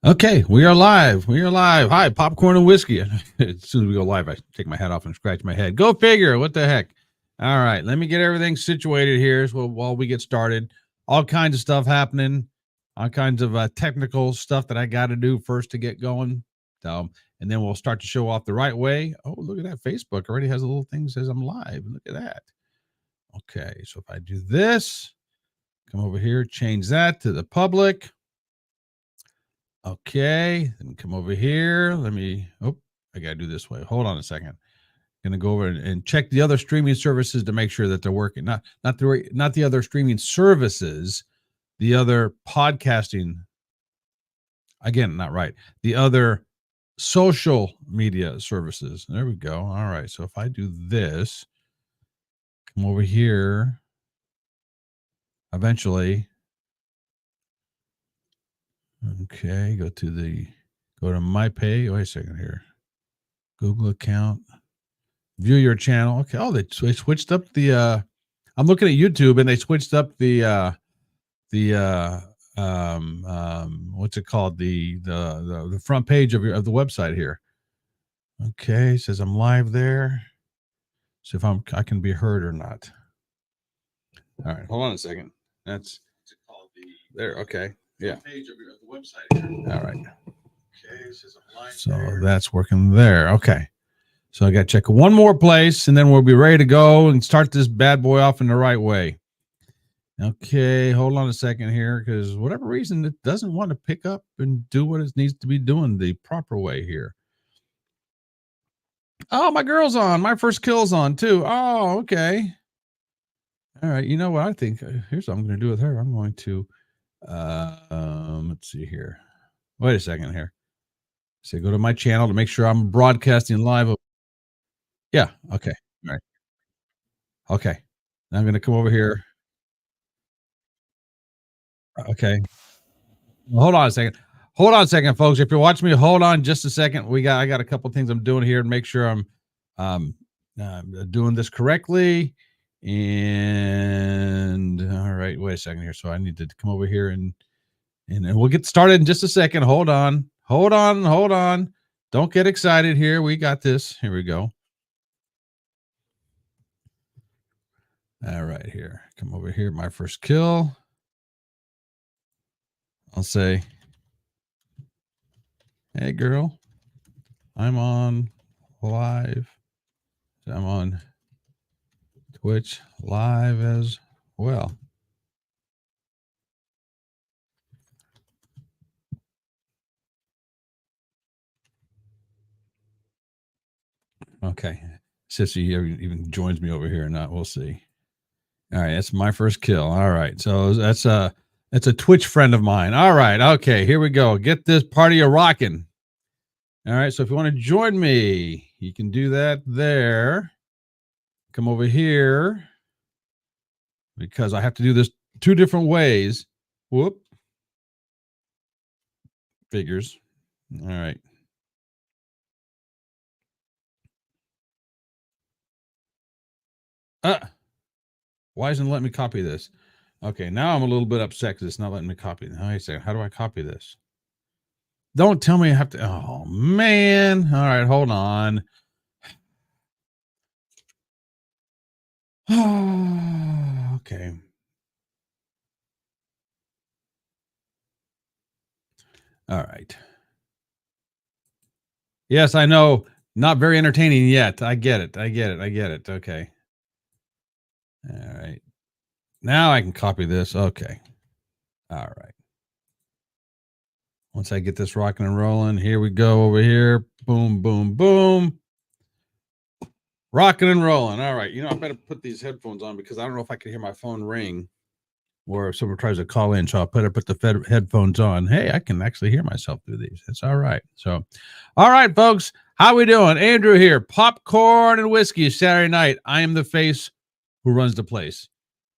Okay, we are live. We are live. Hi, popcorn and whiskey. As soon as we go live, I take my hat off and scratch my head. Go figure. What the heck? All right, let me get everything situated here while we get started. All kinds of stuff happening, all kinds of technical stuff that I got to do first to get going. And then we'll start to show off the right way. Oh, look at that. Facebook already has a little thing that says I'm live. Look at that. Okay, so if I do this, come over here, change that to the public. Okay, then come over here. I gotta do this way. Hold on a second. Gonna go over and check the other streaming services to make sure that they're working. Not the other streaming services, the other podcasting. Again, not right. The other social media services. There we go. All right. So if I do this, come over here. Eventually. Okay, go to my page. Wait a second here. Google account. View your channel. Okay. Oh, they switched up the I'm looking at YouTube and they switched up the what's it called? The front page of the website here. Okay, it says I'm live there. See if I can be heard or not. All right, hold on a second. That's there. Okay. Yeah. Page of the website here. All right. Okay, it says I'm live. So that's working there. Okay. So I got to check one more place and then we'll be ready to go and start this bad boy off in the right way. Okay, hold on a second here because whatever reason it doesn't want to pick up and do what it needs to be doing the proper way here. Oh, my girl's on. My first kill's on too. Oh, okay. All right. You know what I think? Here's what I'm going to do with her. I'm going to, let's see here. Wait a second here. So go to my channel to make sure I'm broadcasting live. Yeah. Okay. All right. Okay. Now I'm going to come over here. Okay. Hold on a second. Hold on a second, folks. If you're watching me, hold on just a second. I got a couple things I'm doing here to make sure I'm um, doing this correctly. And all right, wait a second here. So I need to come over here and we'll get started in just a second. Hold on. Hold on. Hold on. Don't get excited here. We got this. Here we go. All right, here. Come over here. My first kill. I'll say, hey, girl, I'm on live. I'm on Twitch live as well. Okay. Sissy even joins me over here or not. We'll see. All right. That's my first kill. All right. So that's a Twitch friend of mine. All right. Okay. Here we go. Get this party a rocking. All right. So if you want to join me, you can do that there. Come over here because I have to do this two different ways. Whoop. Figures. All right. Why isn't it letting me copy this? Okay, now I'm a little bit upset because it's not letting me copy it. Wait a second. How do I copy this? Don't tell me I have to. Oh, man. All right, hold on. Okay. All right. Yes, I know. Not very entertaining yet. I get it. Okay. All right. Now I can copy this. Okay. All right. Once I get this rocking and rolling, here we go over here. Boom, boom, boom. Rocking and rolling. All right. I better put these headphones on because I don't know if I can hear my phone ring or if someone tries to call in. So I'll put the headphones on. Hey, I can actually hear myself through these. It's all right. So, all right, folks. How we doing? Andrew here. Popcorn and whiskey Saturday night. I am the face who runs the place.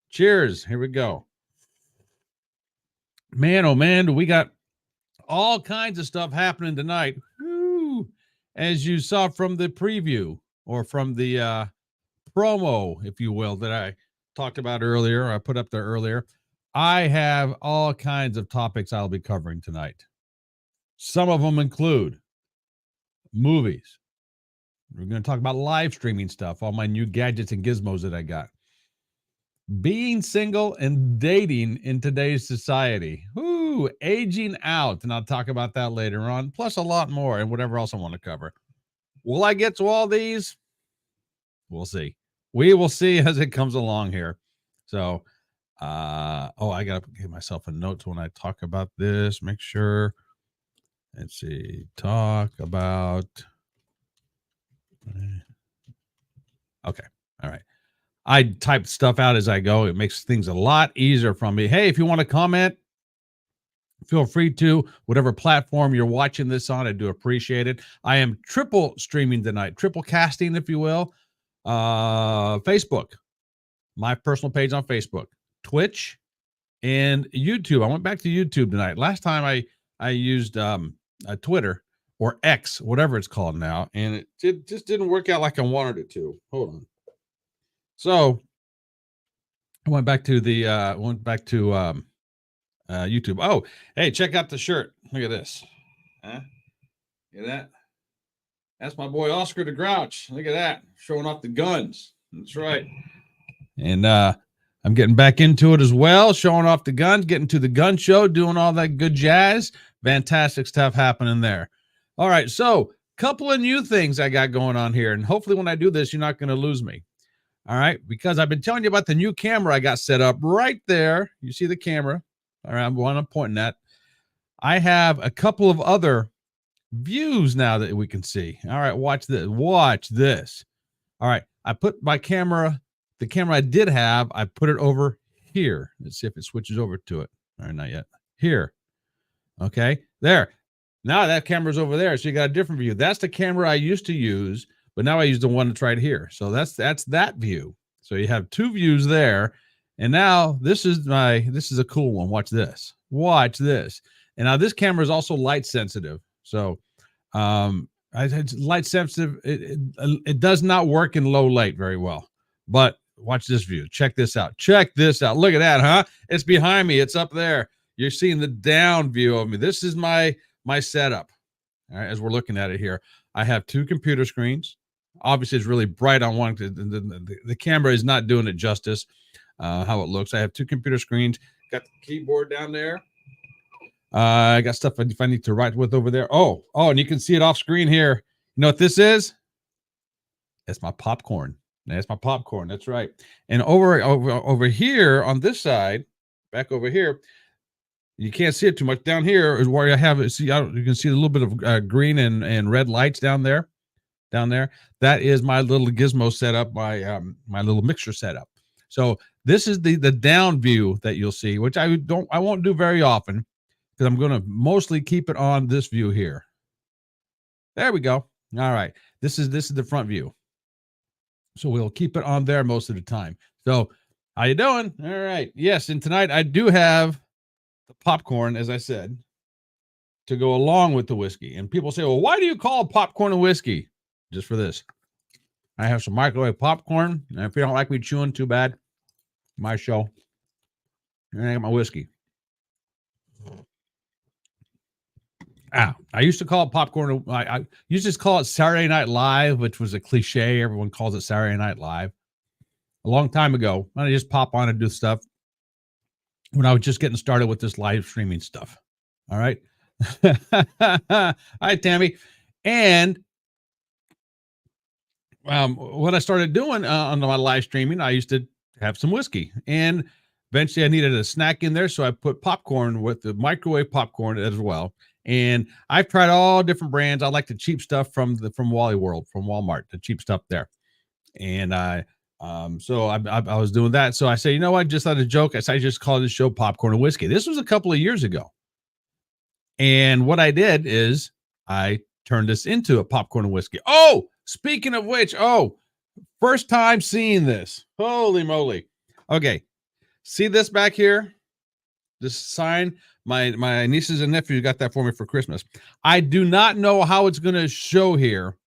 Cheers. Here we go. Man, oh man, we got all kinds of stuff happening tonight. Woo. As you saw from the preview or from the promo, if you will, that I talked about earlier, I put up there earlier. I have all kinds of topics I'll be covering tonight. Some of them include movies. We're going to talk about live streaming stuff, all my new gadgets and gizmos that I got. Being single and dating in today's society. Ooh, aging out. And I'll talk about that later on, plus a lot more and whatever else I want to cover. Will I get to all these? We'll see. We will see as it comes along here. So, I got to give myself a note when I talk about this. Make sure. Let's see. Talk about. Okay. All right. I type stuff out as I go. It makes things a lot easier for me. Hey, if you want to comment, feel free to. Whatever platform you're watching this on, I do appreciate it. I am triple streaming tonight, triple casting, if you will. Facebook, my personal page on Facebook, Twitch, and YouTube. I went back to YouTube tonight. Last time I used Twitter or X, whatever it's called now, and it just didn't work out like I wanted it to. Hold on. So I went back to YouTube. Oh, hey, check out the shirt. Look at this. Huh? Look at that. That's my boy Oscar the Grouch. Look at that. Showing off the guns. That's right. And I'm getting back into it as well, showing off the guns, getting to the gun show, doing all that good jazz. Fantastic stuff happening there. All right, so couple of new things I got going on here, and hopefully when I do this, you're not going to lose me. All right, because I've been telling you about the new camera I got set up right there. You see the camera. All right, I'm pointing at. I have a couple of other views now that we can see. All right, watch this. Watch this. All right, I put my camera, the camera I did have, I put it over here. Let's see if it switches over to it. All right, not yet. Here. Okay, there. Now that camera's over there, so you got a different view. That's the camera I used to use, but now I use the one that's right here. So that's that view. So you have two views there. And now this is a cool one. Watch this. Watch this. And now this camera is also light sensitive. So it's light sensitive. It does not work in low light very well. But watch this view. Check this out. Check this out. Look at that, huh? It's behind me. It's up there. You're seeing the down view of me. This is my setup. All right, as we're looking at it here, I have two computer screens. Obviously, it's really bright on one. The camera is not doing it justice. How it looks. I have two computer screens. Got the keyboard down there. I got stuff if I need to write with over there. Oh, and you can see it off screen here. You know what this is? That's my popcorn. That's my popcorn. That's right. And over here on this side, back over here, you can't see it too much. Down here is where I have it. See, you can see a little bit of green and red lights down there. Down there, that is my little gizmo setup, my little mixer setup. So this is the down view that you'll see, which I won't do very often because I'm going to mostly keep it on this view here. There we go. All right, this is the front view. So we'll keep it on there most of the time. So how you doing? All right. Yes, and tonight I do have the popcorn, as I said, to go along with the whiskey. And people say, well, why do you call popcorn a whiskey? Just for this. I have some microwave popcorn. And if you don't like me chewing, too bad. My show. And I got my whiskey. I used to call it popcorn. I used to call it Saturday Night Live, which was a cliche. Everyone calls it Saturday Night Live. A long time ago, I just pop on and do stuff when I was just getting started with this live streaming stuff. All right. Hi, Tammy. And what I started doing on my live streaming, I used to have some whiskey, and eventually I needed a snack in there. So I put popcorn with the microwave popcorn as well. And I've tried all different brands. I like the cheap stuff from Wally World, from Walmart, the cheap stuff there. And so I was doing that. So I say, you know what? Just out of joke, I just called this show Popcorn and Whiskey. This was a couple of years ago. And what I did is I turned this into a popcorn and whiskey. Oh, speaking of which, first time seeing this. Holy moly. Okay. See this back here? This sign? My nieces and nephews got that for me for Christmas. I do not know how it's going to show here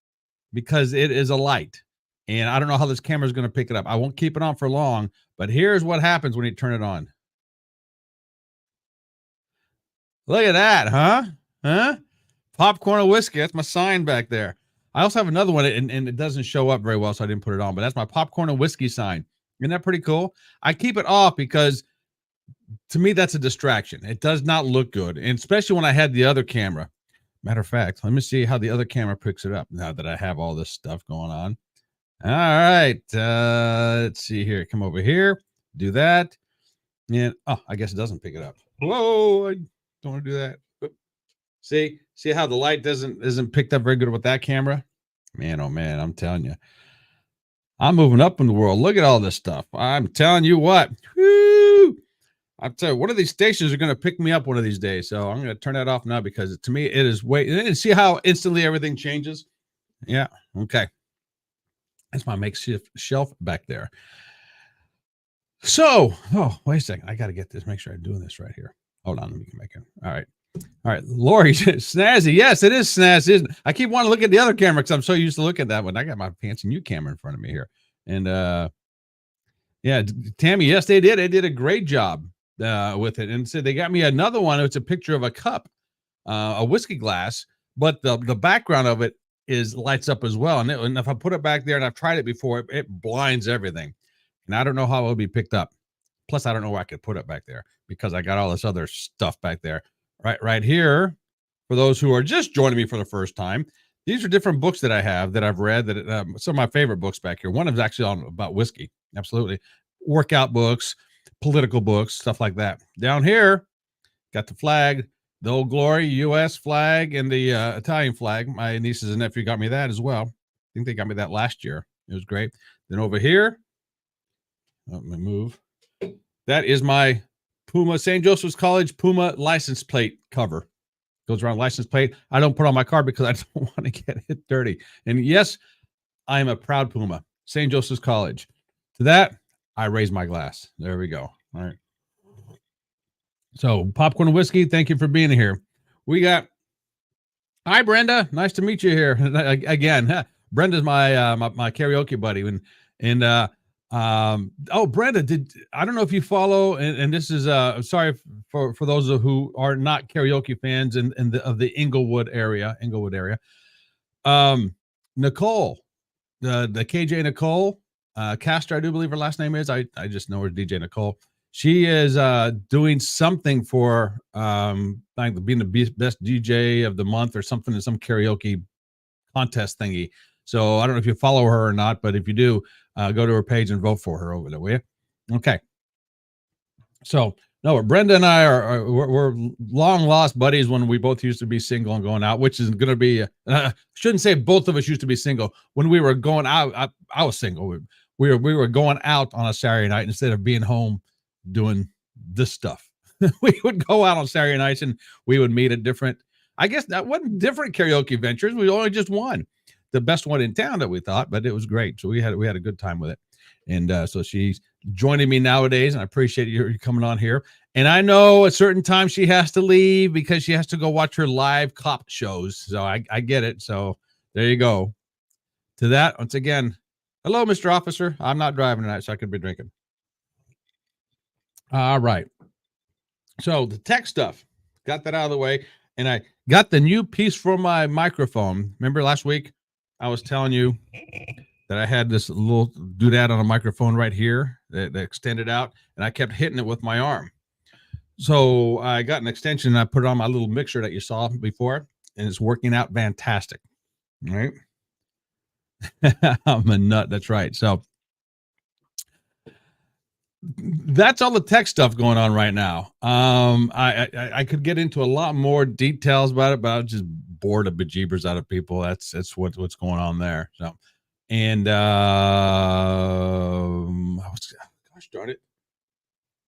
because it is a light. And I don't know how this camera is going to pick it up. I won't keep it on for long, but here's what happens when you turn it on. Look at that, huh? Popcorn and whiskey. That's my sign back there. I also have another one, and it doesn't show up very well, so I didn't put it on. But that's my popcorn and whiskey sign. Isn't that pretty cool? I keep it off because to me that's a distraction. It does not look good, and especially when I had the other camera. Matter of fact, let me see how the other camera picks it up now that I have all this stuff going on. All right, let's see here. Come over here, do that, and oh, I guess it doesn't pick it up. Whoa, I don't want to do that. See how the light isn't picked up very good with that camera? Man, oh man, I'm telling you. I'm moving up in the world. Look at all this stuff. I'm telling you what. Whoo! I'll tell you, one of these stations are going to pick me up one of these days. So I'm going to turn that off now because to me, it is way. And see how instantly everything changes? Yeah. Okay. That's my makeshift shelf back there. So, oh, wait a second. I got to get this. Make sure I'm doing this right here. Hold on. Let me make it. All right. All right, Lori, snazzy. Yes, it is snazzy, isn't it? I keep wanting to look at the other camera because I'm so used to look at that one. I got my fancy new camera in front of me here. And yeah, Tammy, yes, they did. They did a great job with it. And so they got me another one. It's a picture of a cup, a whiskey glass, but the background of it lights up as well. And if I put it back there, and I've tried it before, it blinds everything. And I don't know how it'll be picked up. Plus, I don't know where I could put it back there because I got all this other stuff back there. Right here, for those who are just joining me for the first time, these are different books that I have that I've read. That some of my favorite books back here. One of them is actually about whiskey, absolutely. Workout books, political books, stuff like that. Down here, got the flag, the Old Glory U.S. flag, and the Italian flag. My nieces and nephew got me that as well. I think they got me that last year. It was great. Then over here, let me move. That is my Puma, St. Joseph's College Puma license plate cover. Goes around license plate. I don't put on my car because I don't want to get it dirty. And yes, I am a proud Puma, St. Joseph's College. To that, I raise my glass. There we go. All right. So popcorn and whiskey, thank you for being here. We got, hi, Brenda. Nice to meet you here again. Brenda's my my karaoke buddy. Oh, Brenda, I don't know if you follow, and this is sorry for those who are not karaoke fans of the Inglewood area. Nicole, the KJ Nicole Castor, I do believe her last name is. I just know her DJ Nicole. She is doing something for like being the best DJ of the month or something in some karaoke contest thingy. So I don't know if you follow her or not, but if you do, go to her page and vote for her over there, will you? Okay. So no, Brenda and I we're long lost buddies when we both used to be single and going out, which is going to be, shouldn't say both of us used to be single. When we were going out, I was single. We were going out on a Saturday night instead of being home doing this stuff. We would go out on Saturday nights and we would meet at different, I guess that wasn't different karaoke ventures. We only just one. The best one in town that we thought, but it was great. So we had a good time with it. And so she's joining me nowadays, and I appreciate you coming on here. And I know at certain times she has to leave because she has to go watch her live cop shows. So I get it. So there you go. To that, once again, hello, Mr. Officer. I'm not driving tonight, so I could be drinking. All right. So the tech stuff, got that out of the way. And I got the new piece for my microphone. Remember last week I was telling you that I had this little doodad on a microphone right here that extended out, and I kept hitting it with my arm. So I got an extension and I put it on my little mixer that you saw before, and it's working out fantastic. All right. I'm a nut. That's right. So that's all the tech stuff going on right now. I could get into a lot more details about it, but I was just bored of bejeebers out of people. That's what's going on there. So, and gosh darn it,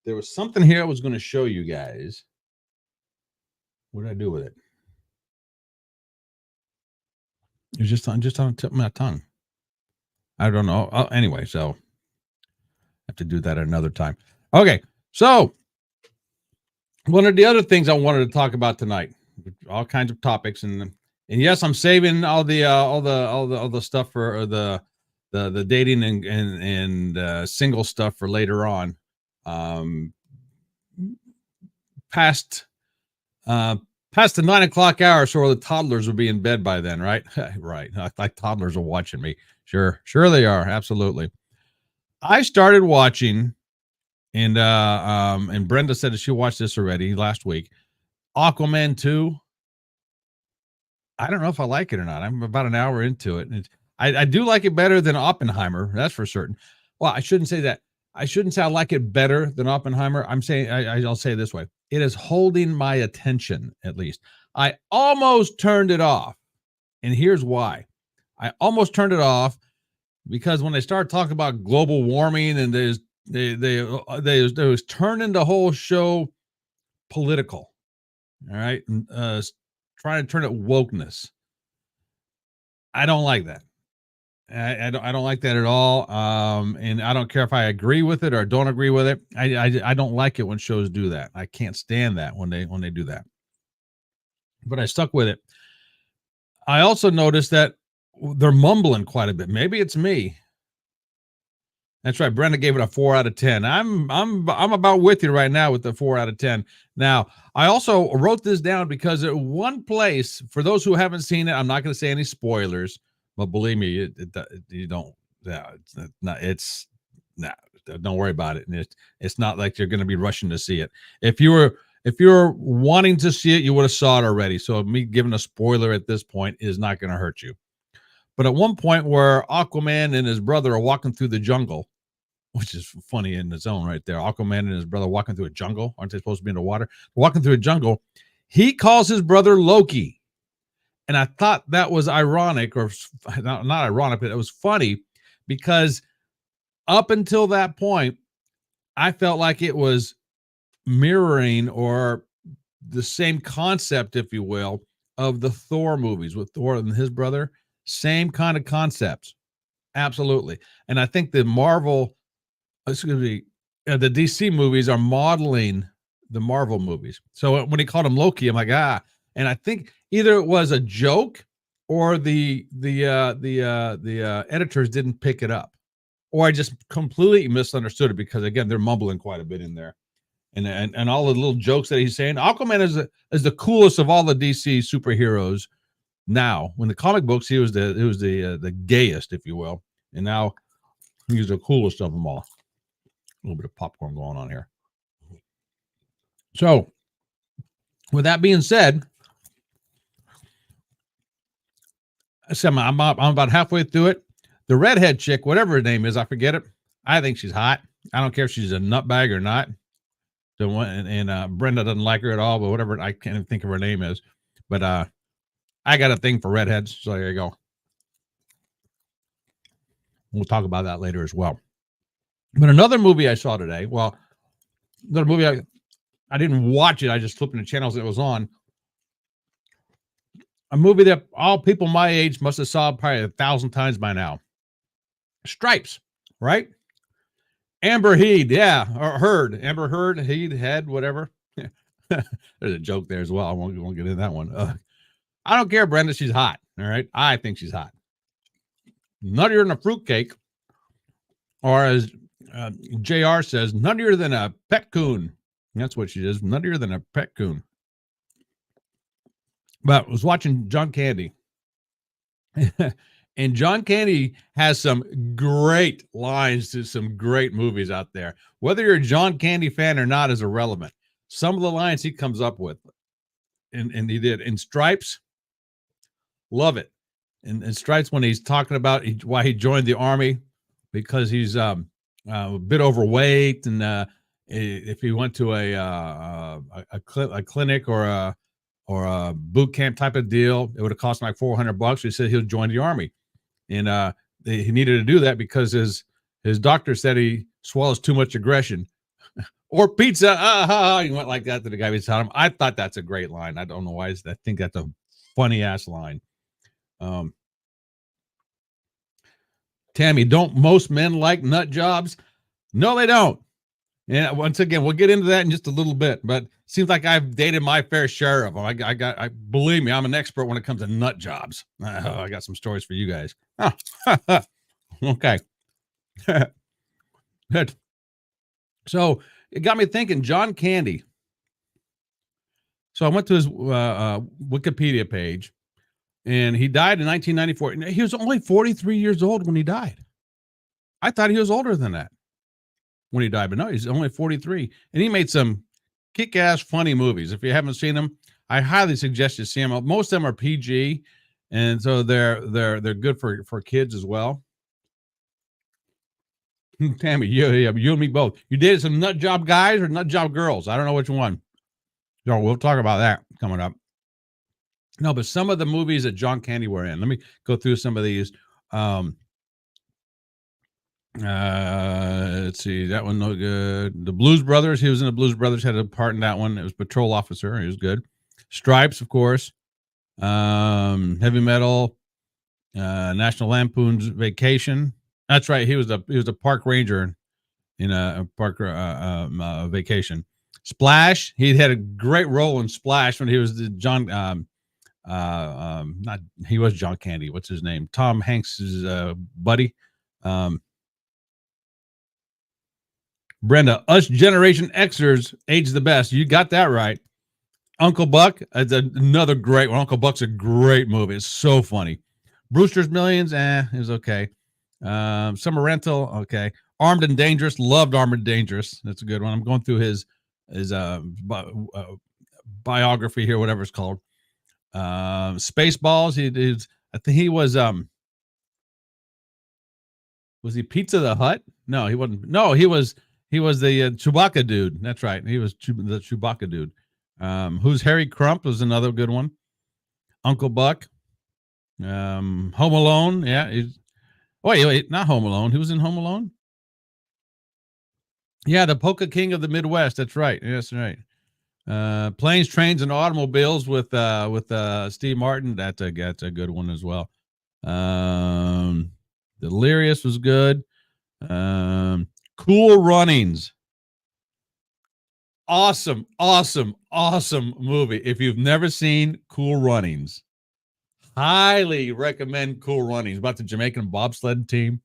there was something here I was going to show you guys. What did I do with it? It was just on the tip of my tongue. I don't know. Anyway, so I have to do that at another time. Okay, so one of the other things I wanted to talk about tonight, all kinds of topics, and yes, I'm saving all the stuff for the dating and single stuff for later on. Past Past the 9 o'clock hour, so the toddlers would be in bed by then, right? Right. Like toddlers are watching me. Sure they are. Absolutely. I started watching, and Brenda said that she watched this already last week. Aquaman 2. I don't know if I like it or not. I'm about an hour into it, and I do like it better than Oppenheimer. That's for certain. Well, I shouldn't say that. I shouldn't say I like it better than Oppenheimer. I'm saying I'll say it this way: it is holding my attention. At least I almost turned it off, and here's why. I almost turned it off because when they started talking about global warming and they was turning the whole show political. All right, and, trying to turn it wokeness. I don't like that. I don't like that at all. And I don't care if I agree with it or don't agree with it. I don't like it when shows do that. I can't stand that when they do that. But I stuck with it. I also noticed that they're mumbling quite a bit. Maybe it's me. That's right. Brenda gave it a 4 out of 10. I'm about with you right now with the 4 out of 10. Now, I also wrote this down because at one place, for those who haven't seen it, I'm not going to say any spoilers, but believe me, you don't. Yeah, it's not. Don't worry about it. And it's not like you're going to be rushing to see it. If you were wanting to see it, you would have saw it already. So me giving a spoiler at this point is not going to hurt you. But at one point where Aquaman and his brother are walking through the jungle, which is funny in its own right there. Aquaman and his brother walking through a jungle. Aren't they supposed to be in the water? Walking through a jungle. He calls his brother Loki. And I thought that was ironic, or not ironic, but it was funny because up until that point, I felt like it was mirroring or the same concept, if you will, of the Thor movies with Thor and his brother. Same kind of concepts. Absolutely. And I think the the DC movies are modeling the Marvel movies. So when he called him Loki, I'm like, and I think either it was a joke or the editors didn't pick it up, or I just completely misunderstood it because again, they're mumbling quite a bit in there. And all the little jokes that he's saying. Aquaman is the coolest of all the DC superheroes now. When the comic books, he was the gayest, if you will. And now he's the coolest of them all. A little bit of popcorn going on here. So, with that being said, I'm about halfway through it. The redhead chick, whatever her name is, I forget it. I think she's hot. I don't care if she's a nutbag or not. And Brenda doesn't like her at all, but whatever, I can't even think of her name is. But I got a thing for redheads, so there you go. We'll talk about that later as well. But another movie I saw today, another movie I didn't watch it. I just flipped in the channels that it was on. A movie that all people my age must have saw probably 1,000 times by now. Stripes, right? Amber Heard, yeah, or Heard. Amber Heard, Head, whatever. There's a joke there as well. I won't get into that one. I don't care, Brenda. She's hot. All right. I think she's hot. Nuttier than a fruitcake, or as JR says, nuttier than a pet coon. That's what she is. Nuttier than a pet coon. But I was watching John Candy. And John Candy has some great lines to some great movies out there. Whether you're a John Candy fan or not is irrelevant. Some of the lines he comes up with, and he did in Stripes, love it. And Stripes, when he's talking about why he joined the army, because he's a bit overweight, and if he went to a clinic or a boot camp type of deal, it would have cost him like $400. He said he'll join the army, and he needed to do that because his doctor said he swallows too much aggression. Or pizza, he went like that to the guy beside him. I thought that's a great line. I don't know why. I think that's a funny ass line. Tammy, don't most men like nut jobs? No, they don't. And once again, we'll get into that in just a little bit, but it seems like I've dated my fair share of them. I believe me, I'm an expert when it comes to nut jobs. I got some stories for you guys. Okay. Good. So it got me thinking, John Candy. So I went to his Wikipedia page, and he died in 1994. And he was only 43 years old when he died. I thought he was older than that when he died, but no, he's only 43. And he made some kick-ass funny movies. If you haven't seen them, I highly suggest you see them. Most of them are PG, and so they're good for kids as well. Tammy, you and me both. You dated some nut job guys or nut job girls? I don't know which one. So we'll talk about that coming up. No, but some of the movies that John Candy were in. Let me go through some of these. Let's see. That one no good. The Blues Brothers. He was in the Blues Brothers. Had a part in that one. It was patrol officer. He was good. Stripes, of course. Heavy Metal. National Lampoon's Vacation. That's right. He was a park ranger in a park vacation. Splash. He had a great role in Splash when he was the John. Not he was John Candy. What's his name? Tom Hanks's buddy. Brenda, us Generation Xers age the best. You got that right. Uncle Buck. It's another great one. Uncle Buck's a great movie. It's so funny. Brewster's Millions. It was okay. Summer Rental. Okay. Armed and Dangerous. Loved Armed and Dangerous. That's a good one. I'm going through his biography here, whatever it's called. Spaceballs. I think he was he Pizza the Hut? No, he wasn't. No, he was the Chewbacca dude. That's right. He was the Chewbacca dude. Who's Harry Crump was another good one. Uncle Buck. Home Alone. Yeah. Wait, not Home Alone. Who was in Home Alone? Yeah, the Polka King of the Midwest. That's right. Yes, right. Planes, Trains, and Automobiles with Steve Martin. That's a good one as well. Delirious was good. Cool Runnings. Awesome movie. If you've never seen Cool Runnings, highly recommend Cool Runnings. About the Jamaican bobsled team.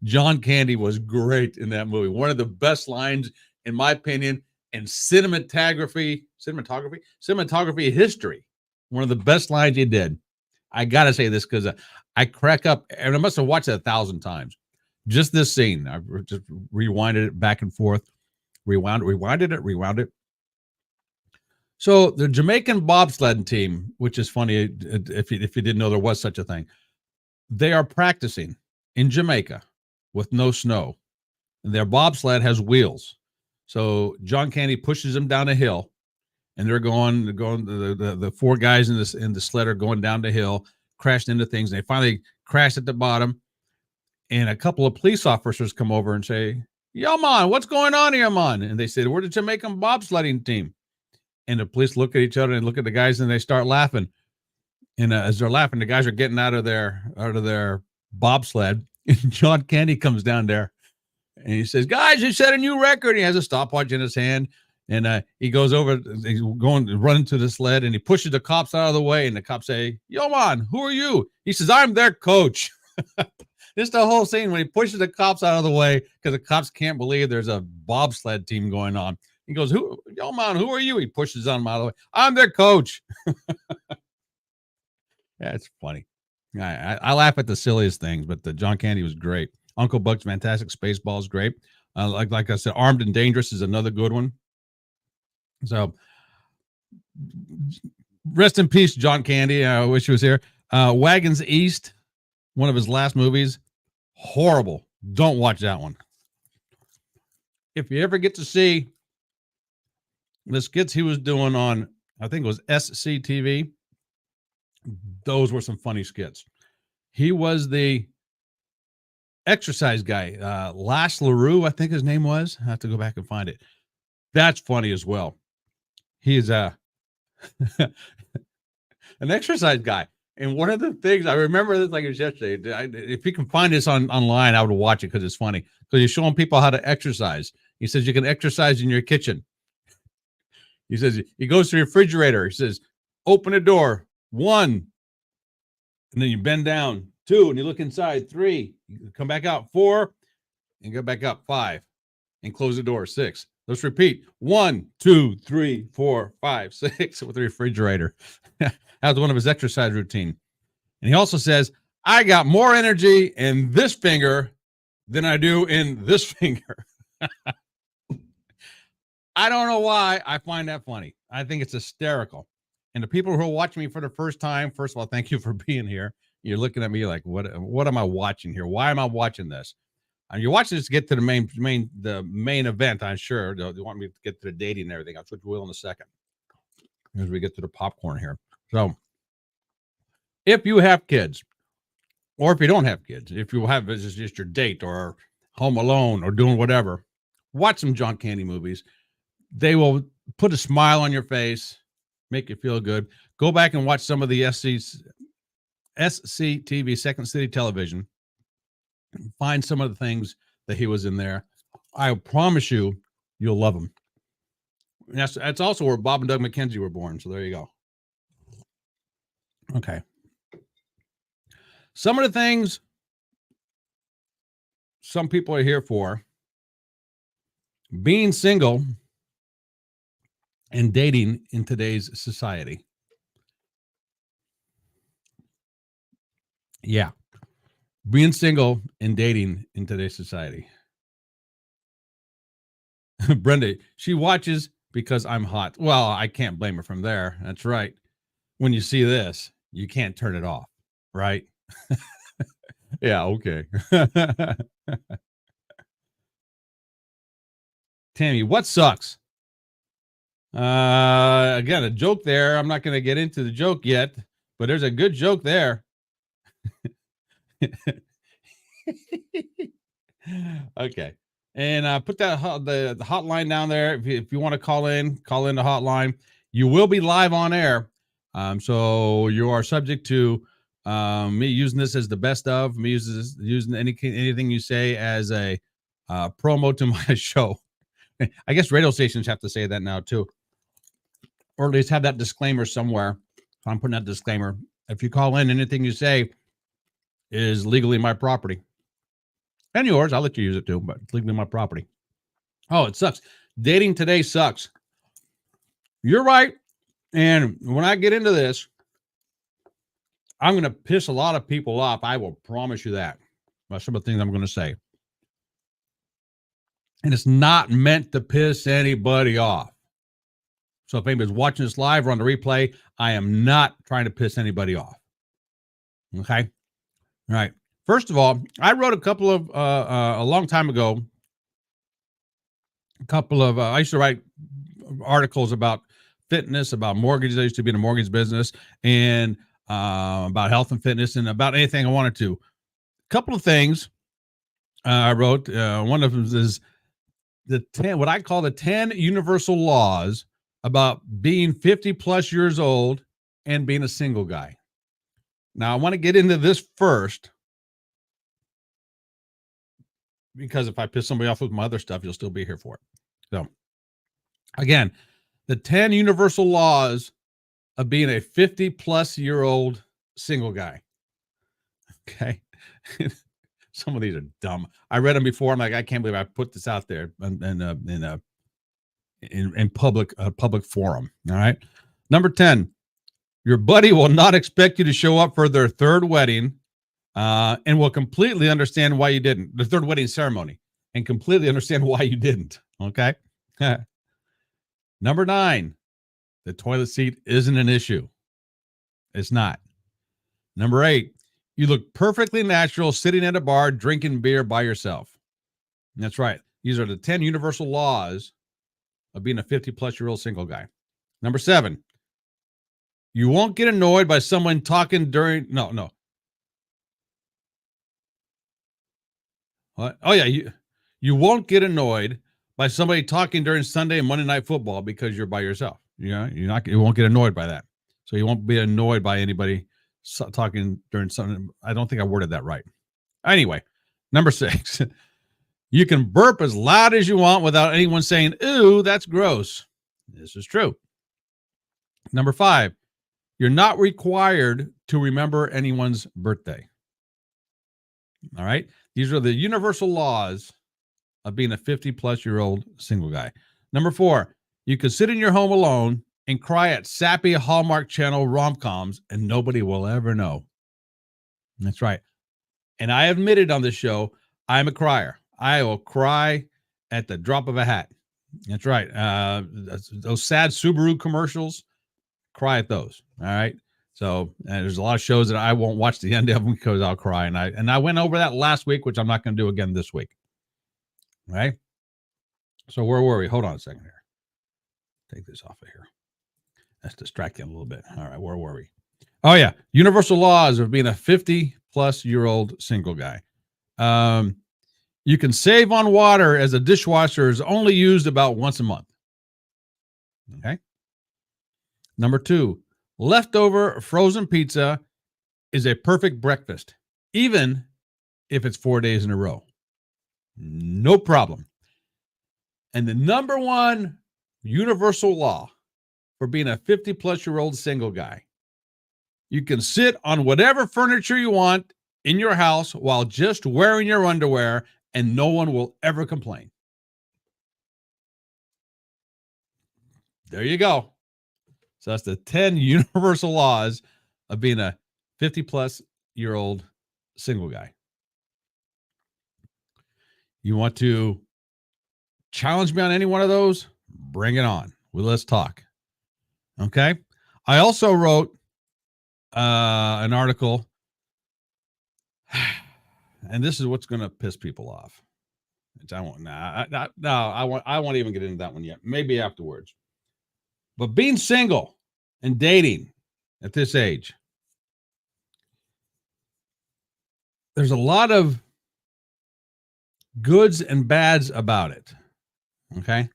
John Candy was great in that movie. One of the best lines, in my opinion, in cinematography history. One of the best lines he did. I gotta say this because I crack up, and I must have watched it 1,000 times. Just this scene, I just rewinded it back and forth, rewound it. So the Jamaican bobsledding team, which is funny if you didn't know there was such a thing, they are practicing in Jamaica with no snow, and their bobsled has wheels. So John Candy pushes them down a hill, and they're going. The four guys in the sled are going down the hill, crashed into things. And they finally crash at the bottom, and a couple of police officers come over and say, "Yo, man, what's going on here, man?" And they said, "We're the Jamaican bobsledding team." And the police look at each other and look at the guys, and they start laughing. And as they're laughing, the guys are getting out of their bobsled. And John Candy comes down there, and he says, "Guys, you set a new record." He has a stopwatch in his hand, and he goes over, he's running to the sled, and he pushes the cops out of the way. And the cops say, "Yo, man, who are you?" He says, "I'm their coach." This the whole scene when he pushes the cops out of the way because the cops can't believe there's a bobsled team going on. He goes, "Yo, man, who are you?" He pushes them out of the way. "I'm their coach." Yeah, it's funny. I laugh at the silliest things, but the John Candy was great. Uncle Buck's fantastic. Spaceballs great. Like I said, Armed and Dangerous is another good one. So rest in peace, John Candy. I wish he was here. Wagons East, one of his last movies. Horrible. Don't watch that one. If you ever get to see the skits he was doing on, I think it was SCTV, those were some funny skits. He was the exercise guy. Lash LaRue, I think his name was. I have to go back and find it. That's funny as well. He is an exercise guy. And one of the things I remember this like it was yesterday. If you can find this online, I would watch it because it's funny. Because he's showing people how to exercise. He says you can exercise in your kitchen. He says he goes to the refrigerator. He says, "Open the door. 1." And then you bend down. 2, and you look inside. 3, you come back out. 4, and go back up. 5, and close the door. 6. Let's repeat. 1, 2, 3, 4, 5, 6 with the refrigerator. That's one of his exercise routine. And he also says, I got more energy in this finger than I do in this finger. I don't know why. I find that funny. I think it's hysterical. And the people who are watching me for the first time, first of all, thank you for being here. You're looking at me like, what am I watching here? Why am I watching this? And you're watching this to get to the main event, I'm sure. They want me to get to the dating and everything. I'll switch wheel in a second as we get to the popcorn here. So if you have kids, or if you don't have kids, if you have this is just your date or home alone or doing whatever, watch some John Candy movies. They will put a smile on your face, make you feel good. Go back and watch some of the SCTV, Second City Television. Find some of the things that he was in there. I promise you, you'll love him. And that's also where Bob and Doug McKenzie were born. So there you go. Okay. Some of the things some people are here for: being single and dating in today's society. Yeah. Being single and dating in today's society. Brenda, she watches because I'm hot. Well, I can't blame her from there. That's right. When you see this, you can't turn it off, right? Yeah, okay. Tammy, what sucks? Again, a joke there. I'm not going to get into the joke yet, but there's a good joke there. Okay. And put that the hotline down there. If you want to call in the hotline. You will be live on air. So you are subject to me using this as the best of, me using anything you say as a promo to my show. I guess radio stations have to say that now too, or at least have that disclaimer somewhere. So I'm putting that disclaimer. If you call in, anything you say is legally my property. And yours, I'll let you use it too, but it's legally my property. Oh, it sucks. Dating today sucks. You're right. And when I get into this, I'm going to piss a lot of people off. I will promise you that. By some of the things I'm going to say. And it's not meant to piss anybody off. So if anybody's watching this live or on the replay, I am not trying to piss anybody off. Okay? All right. First of all, I wrote a couple of, a long time ago, I used to write articles about fitness, about mortgages. I used to be in the mortgage business, and about health and fitness, and about anything I wanted to. A couple of things I wrote. One of them is the 10, what I call the 10 universal laws about being 50 plus years old and being a single guy. Now, I want to get into this first, because if I piss somebody off with my other stuff, you'll still be here for it. So, again, the 10 universal laws of being a 50 plus year old single guy. Okay. Some of these are dumb. I read them before. I'm like, I can't believe I put this out there in public forum. All right. Number 10, your buddy will not expect you to show up for their third wedding, and will completely understand why you didn't. The third wedding ceremony, and completely understand why you didn't. Okay. Number 9, the toilet seat isn't an issue. It's not. Number 8, you look perfectly natural sitting at a bar drinking beer by yourself. And that's right. These are the 10 universal laws of being a 50 plus year old single guy. Number 7, you won't get annoyed by someone talking during, no. What? Oh yeah, you won't get annoyed by somebody talking during Sunday and Monday Night Football because you're by yourself. You won't get annoyed by that. So you won't be annoyed by anybody talking during Sunday. I don't think I worded that right. Anyway, number 6, you can burp as loud as you want without anyone saying, "Ooh, that's gross." This is true. Number 5, you're not required to remember anyone's birthday. All right. These are the universal laws of being a 50 plus year old single guy. Number 4, you could sit in your home alone and cry at sappy Hallmark Channel rom-coms and nobody will ever know. That's right. And I admitted on this show, I'm a crier. I will cry at the drop of a hat. That's right. Those sad Subaru commercials, cry at those. All right. So there's a lot of shows that I won't watch the end of them because I'll cry. And I went over that last week, which I'm not going to do again this week. All right. So where were we? Hold on a second here. Take this off of here. That's distracting a little bit. All right. Where were we? Oh, yeah. Universal laws of being a 50-plus-year-old single guy. You can save on water as a dishwasher is only used about once a month. Okay. Number 2, leftover frozen pizza is a perfect breakfast, even if it's 4 days in a row. No problem. And the number 1 universal law for being a 50-plus-year-old single guy, you can sit on whatever furniture you want in your house while just wearing your underwear, and no one will ever complain. There you go. So that's the 10 universal laws of being a 50-plus-year-old single guy. You want to challenge me on any one of those? Bring it on. Well, let's talk. Okay. I also wrote an article, and this is what's going to piss people off. I won't even get into that one yet. Maybe afterwards. But being single and dating at this age, there's a lot of goods and bads about it. Okay.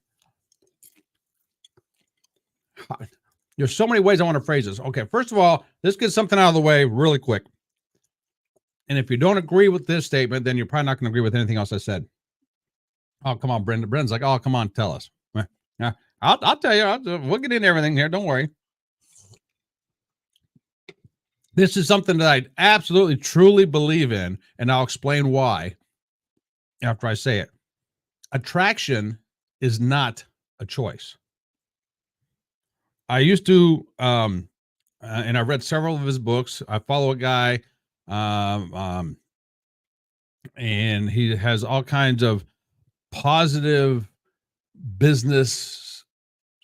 There's so many ways I want to phrase this. Okay. First of all, let's get something out of the way really quick. And if you don't agree with this statement, then you're probably not going to agree with anything else I said. Oh, come on, Brenda. Brenda's like, oh, come on, tell us. Yeah, I'll tell you. We'll get into everything here. Don't worry. This is something that I absolutely, truly believe in, and I'll explain why after I say it. Attraction is not a choice. I used to, and I read several of his books. I follow a guy, and he has all kinds of positive business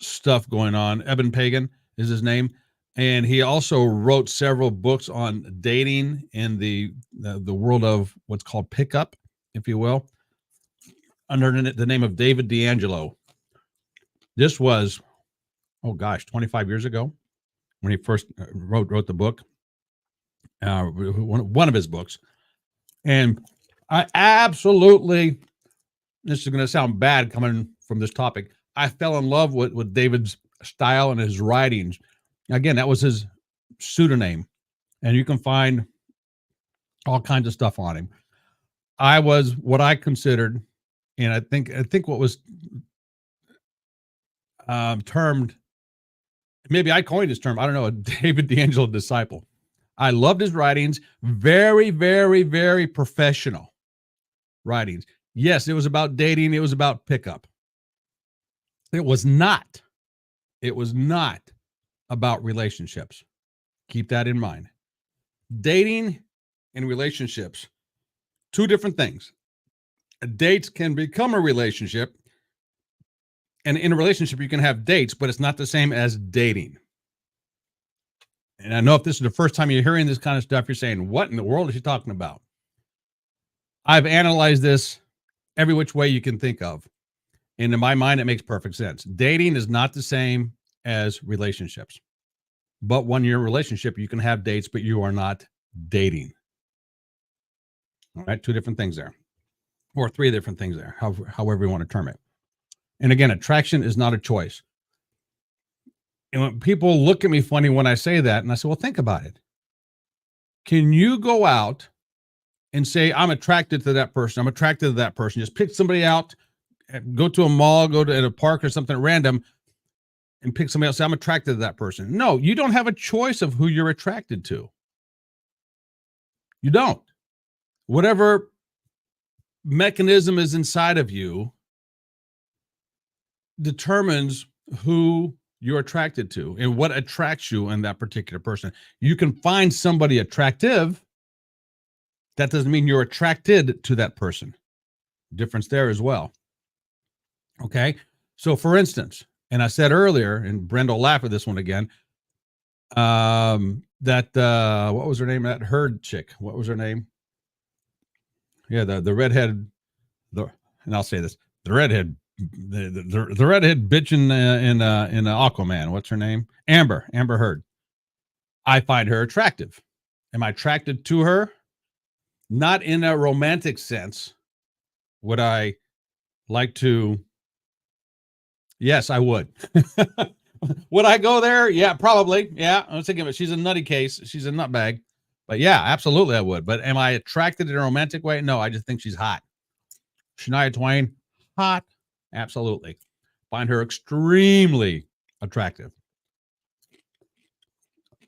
stuff going on. Eben Pagan is his name. And he also wrote several books on dating in the world of what's called pickup, if you will, under the name of David D'Angelo. This was, 25 years ago when he first wrote the book, one of his books. And I absolutely, this is going to sound bad coming from this topic, I fell in love with David's style and his writings. Again, that was his pseudonym, and you can find all kinds of stuff on him. I was what I considered, and I think what was termed, maybe I coined this term, I don't know, a David D'Angelo disciple. I loved his writings, very, very, very professional writings. Yes, it was about dating, it was about pickup. It was not about relationships. Keep that in mind. Dating and relationships, two different things. Dates can become a relationship, and in a relationship you can have dates, but it's not the same as dating. And I know if this is the first time you're hearing this kind of stuff, you're saying, what in the world is she talking about? I've analyzed this every which way you can think of. And in my mind, it makes perfect sense. Dating is not the same as relationships. But when you're in a relationship, you can have dates, but you are not dating. All right, two different things there. Or three different things there, however you want to term it. And again, attraction is not a choice. And when people look at me funny when I say that, and I say, well, think about it. Can you go out and say, I'm attracted to that person. I'm attracted to that person. Just pick somebody out, go to a mall, go to a park or something random, and pick somebody else. Say, I'm attracted to that person. No, you don't have a choice of who you're attracted to. You don't. Whatever mechanism is inside of you determines who you're attracted to and what attracts you in that particular person. You can find somebody attractive. That doesn't mean you're attracted to that person. Difference there as well. Okay. So for instance, and I said earlier, and Brenda will laugh at this one again, that what was her name? That Herd chick. What was her name? Yeah, the redhead, and I'll say this, the redhead, the redhead bitch in Aquaman. What's her name? Amber Heard. I find her attractive. Am I attracted to her? Not in a romantic sense. Would I like to? Yes, I would. Would I go there? Yeah, probably. Yeah, I was thinking of it. She's a nutty case. She's a nutbag. But yeah, absolutely I would. But am I attracted in a romantic way? No, I just think she's hot. Shania Twain, hot. Absolutely. Find her extremely attractive.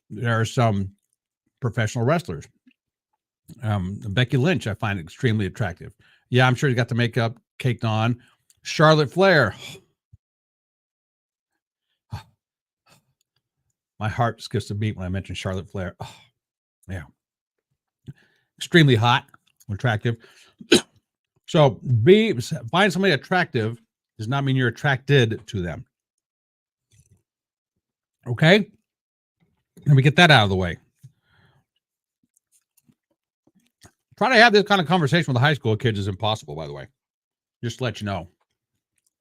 There are some professional wrestlers. Becky Lynch, I find extremely attractive. Yeah, I'm sure you got the makeup caked on. Charlotte Flair. My heart skips a beat when I mention Charlotte Flair. Oh, yeah. Extremely hot, attractive. So find somebody attractive does not mean you're attracted to them. Okay? Let me get that out of the way. Try to have this kind of conversation with the high school kids is impossible, by the way. Just to let you know.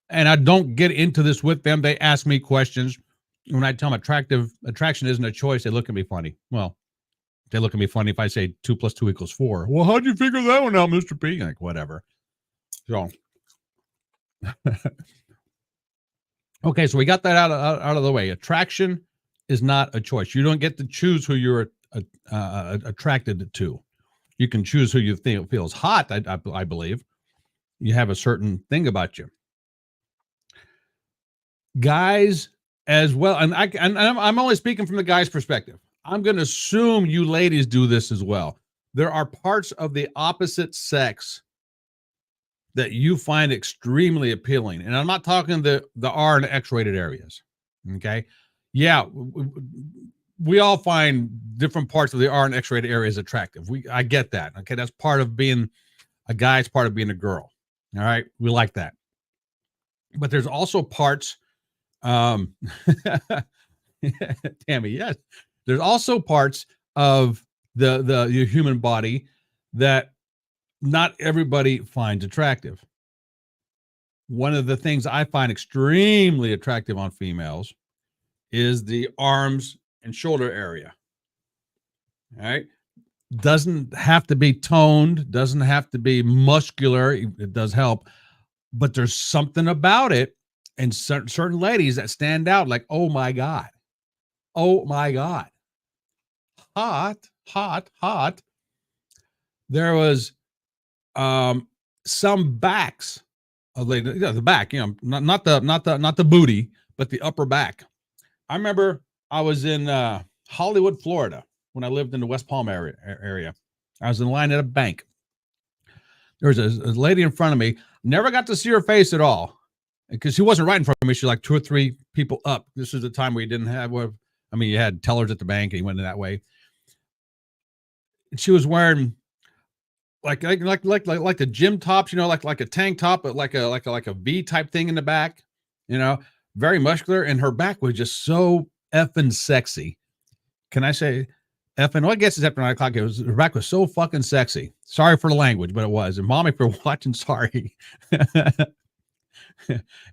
And I don't get into this with them. They ask me questions. When I tell them attraction isn't a choice, they look at me funny. Well, they look at me funny if I say 2 + 2 = 4. Well, how'd you figure that one out, Mr. P? Like, whatever. So, okay, so we got that out of the way. Attraction is not a choice. You don't get to choose who you're attracted to. You can choose who you think feels hot, I believe. You have a certain thing about you. Guys as well, and I'm only speaking from the guy's perspective. I'm going to assume you ladies do this as well. There are parts of the opposite sex that you find extremely appealing. And I'm not talking the R and X-rated areas. Okay. Yeah. We all find different parts of the R and X-rated areas attractive. I get that. Okay. That's part of being a guy. It's part of being a girl. All right. We like that. But there's also parts, Tammy, yes. There's also parts of the human body that not everybody finds attractive. One of the things I find extremely attractive on females is the arms and shoulder area. All right. Doesn't have to be toned, doesn't have to be muscular. It does help, but there's something about it and certain ladies that stand out like, oh my God. Oh my God. Hot. There was some backs of ladies, the back, not the booty, but the upper back. I remember I was in Hollywood, Florida, when I lived in the West Palm area. I was in line at a bank. There was a lady in front of me. Never got to see her face at all because she wasn't right in front of me. She was like 2 or 3 people up. This was the time we didn't have, you had tellers at the bank and you went in that way. And she was wearing like the gym tops, like a tank top, but like a V type thing in the back, very muscular, and her back was just so effing sexy. Can I say effing? Well, I guess it's after 9 o'clock. Her back was so fucking sexy. Sorry for the language, but it was. And mommy, for watching, sorry.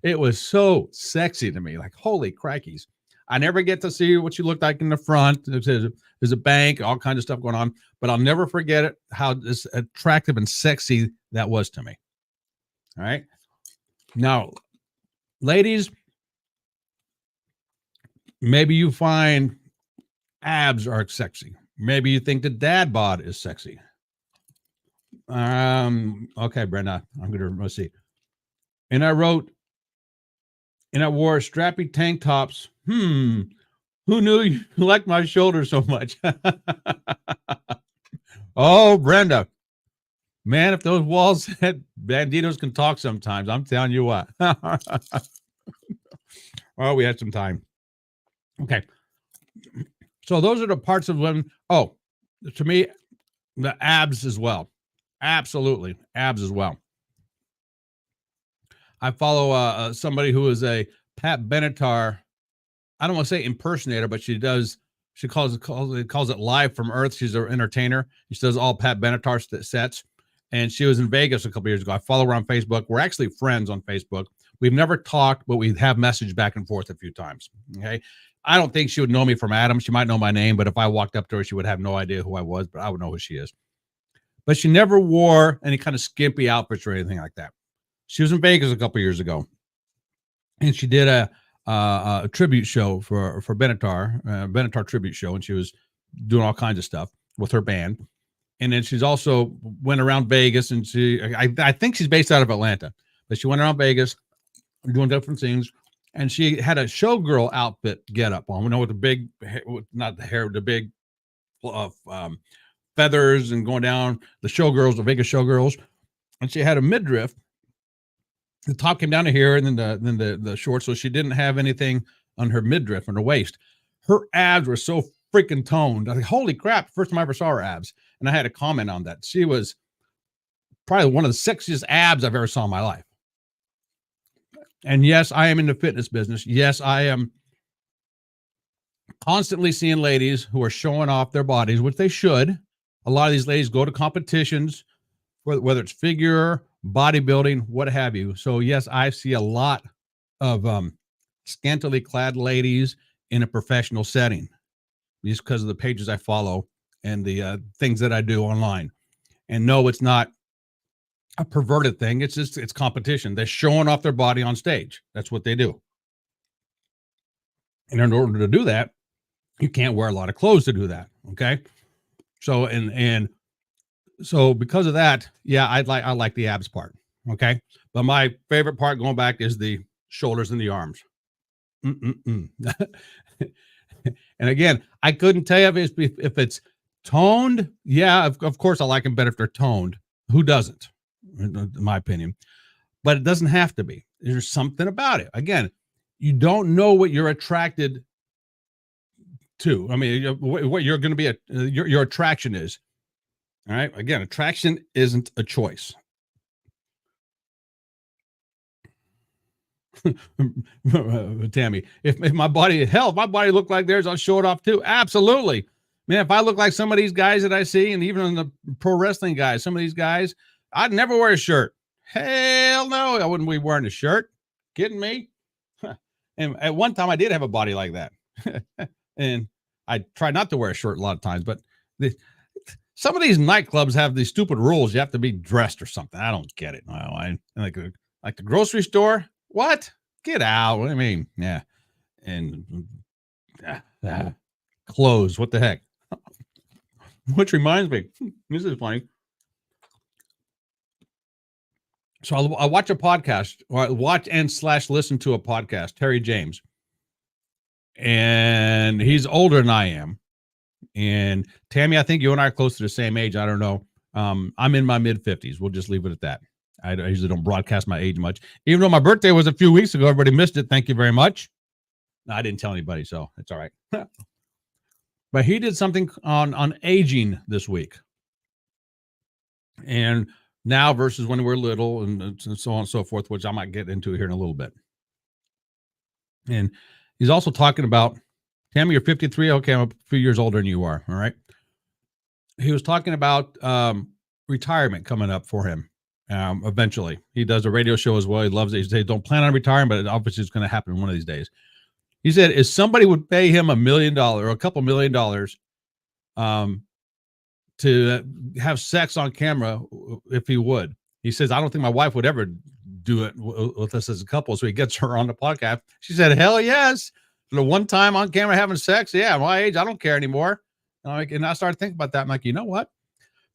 It was so sexy to me. Like, holy crikeys. I never get to see what she looked like in the front. There's a bank, all kinds of stuff going on, but I'll never forget it, how attractive and sexy that was to me. All right. Now, ladies, maybe you find abs are sexy. Maybe you think the dad bod is sexy. Okay, Brenda, let's see. And I wore strappy tank tops. Who knew you liked my shoulders so much? Oh, Brenda. Man, if those walls had banditos can talk sometimes, I'm telling you what. Well, we had some time. Okay. So those are the parts of women. Oh, to me, the abs as well. Absolutely. Abs as well. I follow somebody who is a Pat Benatar. I don't want to say impersonator, but she calls it live from Earth. She's an entertainer. She does all Pat Benatar sets. And she was in Vegas a couple years ago. I follow her on Facebook. We're actually friends on Facebook. We've never talked, but we have messaged back and forth a few times. Okay. I don't think she would know me from Adam. She might know my name, but if I walked up to her, she would have no idea who I was, but I would know who she is. But she never wore any kind of skimpy outfits or anything like that. She was in Vegas a couple years ago, and she did a tribute show for Benatar tribute show, and she was doing all kinds of stuff with her band. And then she's also went around Vegas, and I think she's based out of Atlanta, but she went around Vegas doing different things. And she had a showgirl outfit get up on, with the big, not the hair, the big feathers and going down, the showgirls, the Vegas showgirls. And she had a midriff. The top came down to here, and then the shorts. So she didn't have anything on her midriff and her waist. Her abs were so freaking toned. I was like, holy crap. First time I ever saw her abs. And I had a comment on that. She was probably one of the sexiest abs I've ever saw in my life. And yes, I am in the fitness business. Yes, I am constantly seeing ladies who are showing off their bodies, which they should. A lot of these ladies go to competitions, whether it's figure, bodybuilding, what have you. So yes, I see a lot of scantily clad ladies in a professional setting, just because of the pages I follow and the things that I do online. And no, it's not a perverted thing. It's competition. They're showing off their body on stage. That's what they do. And in order to do that, you can't wear a lot of clothes to do that. Okay. So, and so because of that, yeah, I like the abs part. Okay. But my favorite part going back is the shoulders and the arms. And again, I couldn't tell you if it's toned. Yeah, of course I like them better if they're toned. Who doesn't? In my opinion, but it doesn't have to be. There's something about it. Again, you don't know what you're attracted to. I mean, what you're going to be, your attraction is. All right. Again, attraction isn't a choice. Tammy, if my body looked like theirs, I'll show it off too. Absolutely. Man, if I look like some of these guys that I see, and even the pro wrestling guys, some of these guys, I'd never wear a shirt. Hell no, I wouldn't be wearing a shirt. Kidding me? And at one time I did have a body like that. And I try not to wear a shirt a lot of times, but some of these nightclubs have these stupid rules. You have to be dressed or something. I don't get it. I like the grocery store. What? Get out. What do you mean? Yeah. And clothes. What the heck? Which reminds me, this is funny. So I watch a podcast, or I watch and / listen to a podcast, Terry James. And he's older than I am. And Tammy, I think you and I are close to the same age. I don't know. I'm in my mid 50s. We'll just leave it at that. I usually don't broadcast my age much. Even though my birthday was a few weeks ago, everybody missed it. Thank you very much. No, I didn't tell anybody, so it's all right. But he did something on aging this week. And now versus when we were little, and so on and so forth, which I might get into here in a little bit. And he's also talking about, Tammy, you're 53. Okay, I'm a few years older than you are. All right. He was talking about retirement coming up for him. Eventually, he does a radio show as well. He loves it. He said, don't plan on retiring, but obviously it's going to happen one of these days. He said, if somebody would pay him $1 million or a couple $1 million to have sex on camera, if he would, he says, I don't think my wife would ever do it with us as a couple. So he gets her on the podcast. She said, hell yes. The one time on camera having sex. Yeah. At my age, I don't care anymore. And I started thinking about that. I'm like, you know what?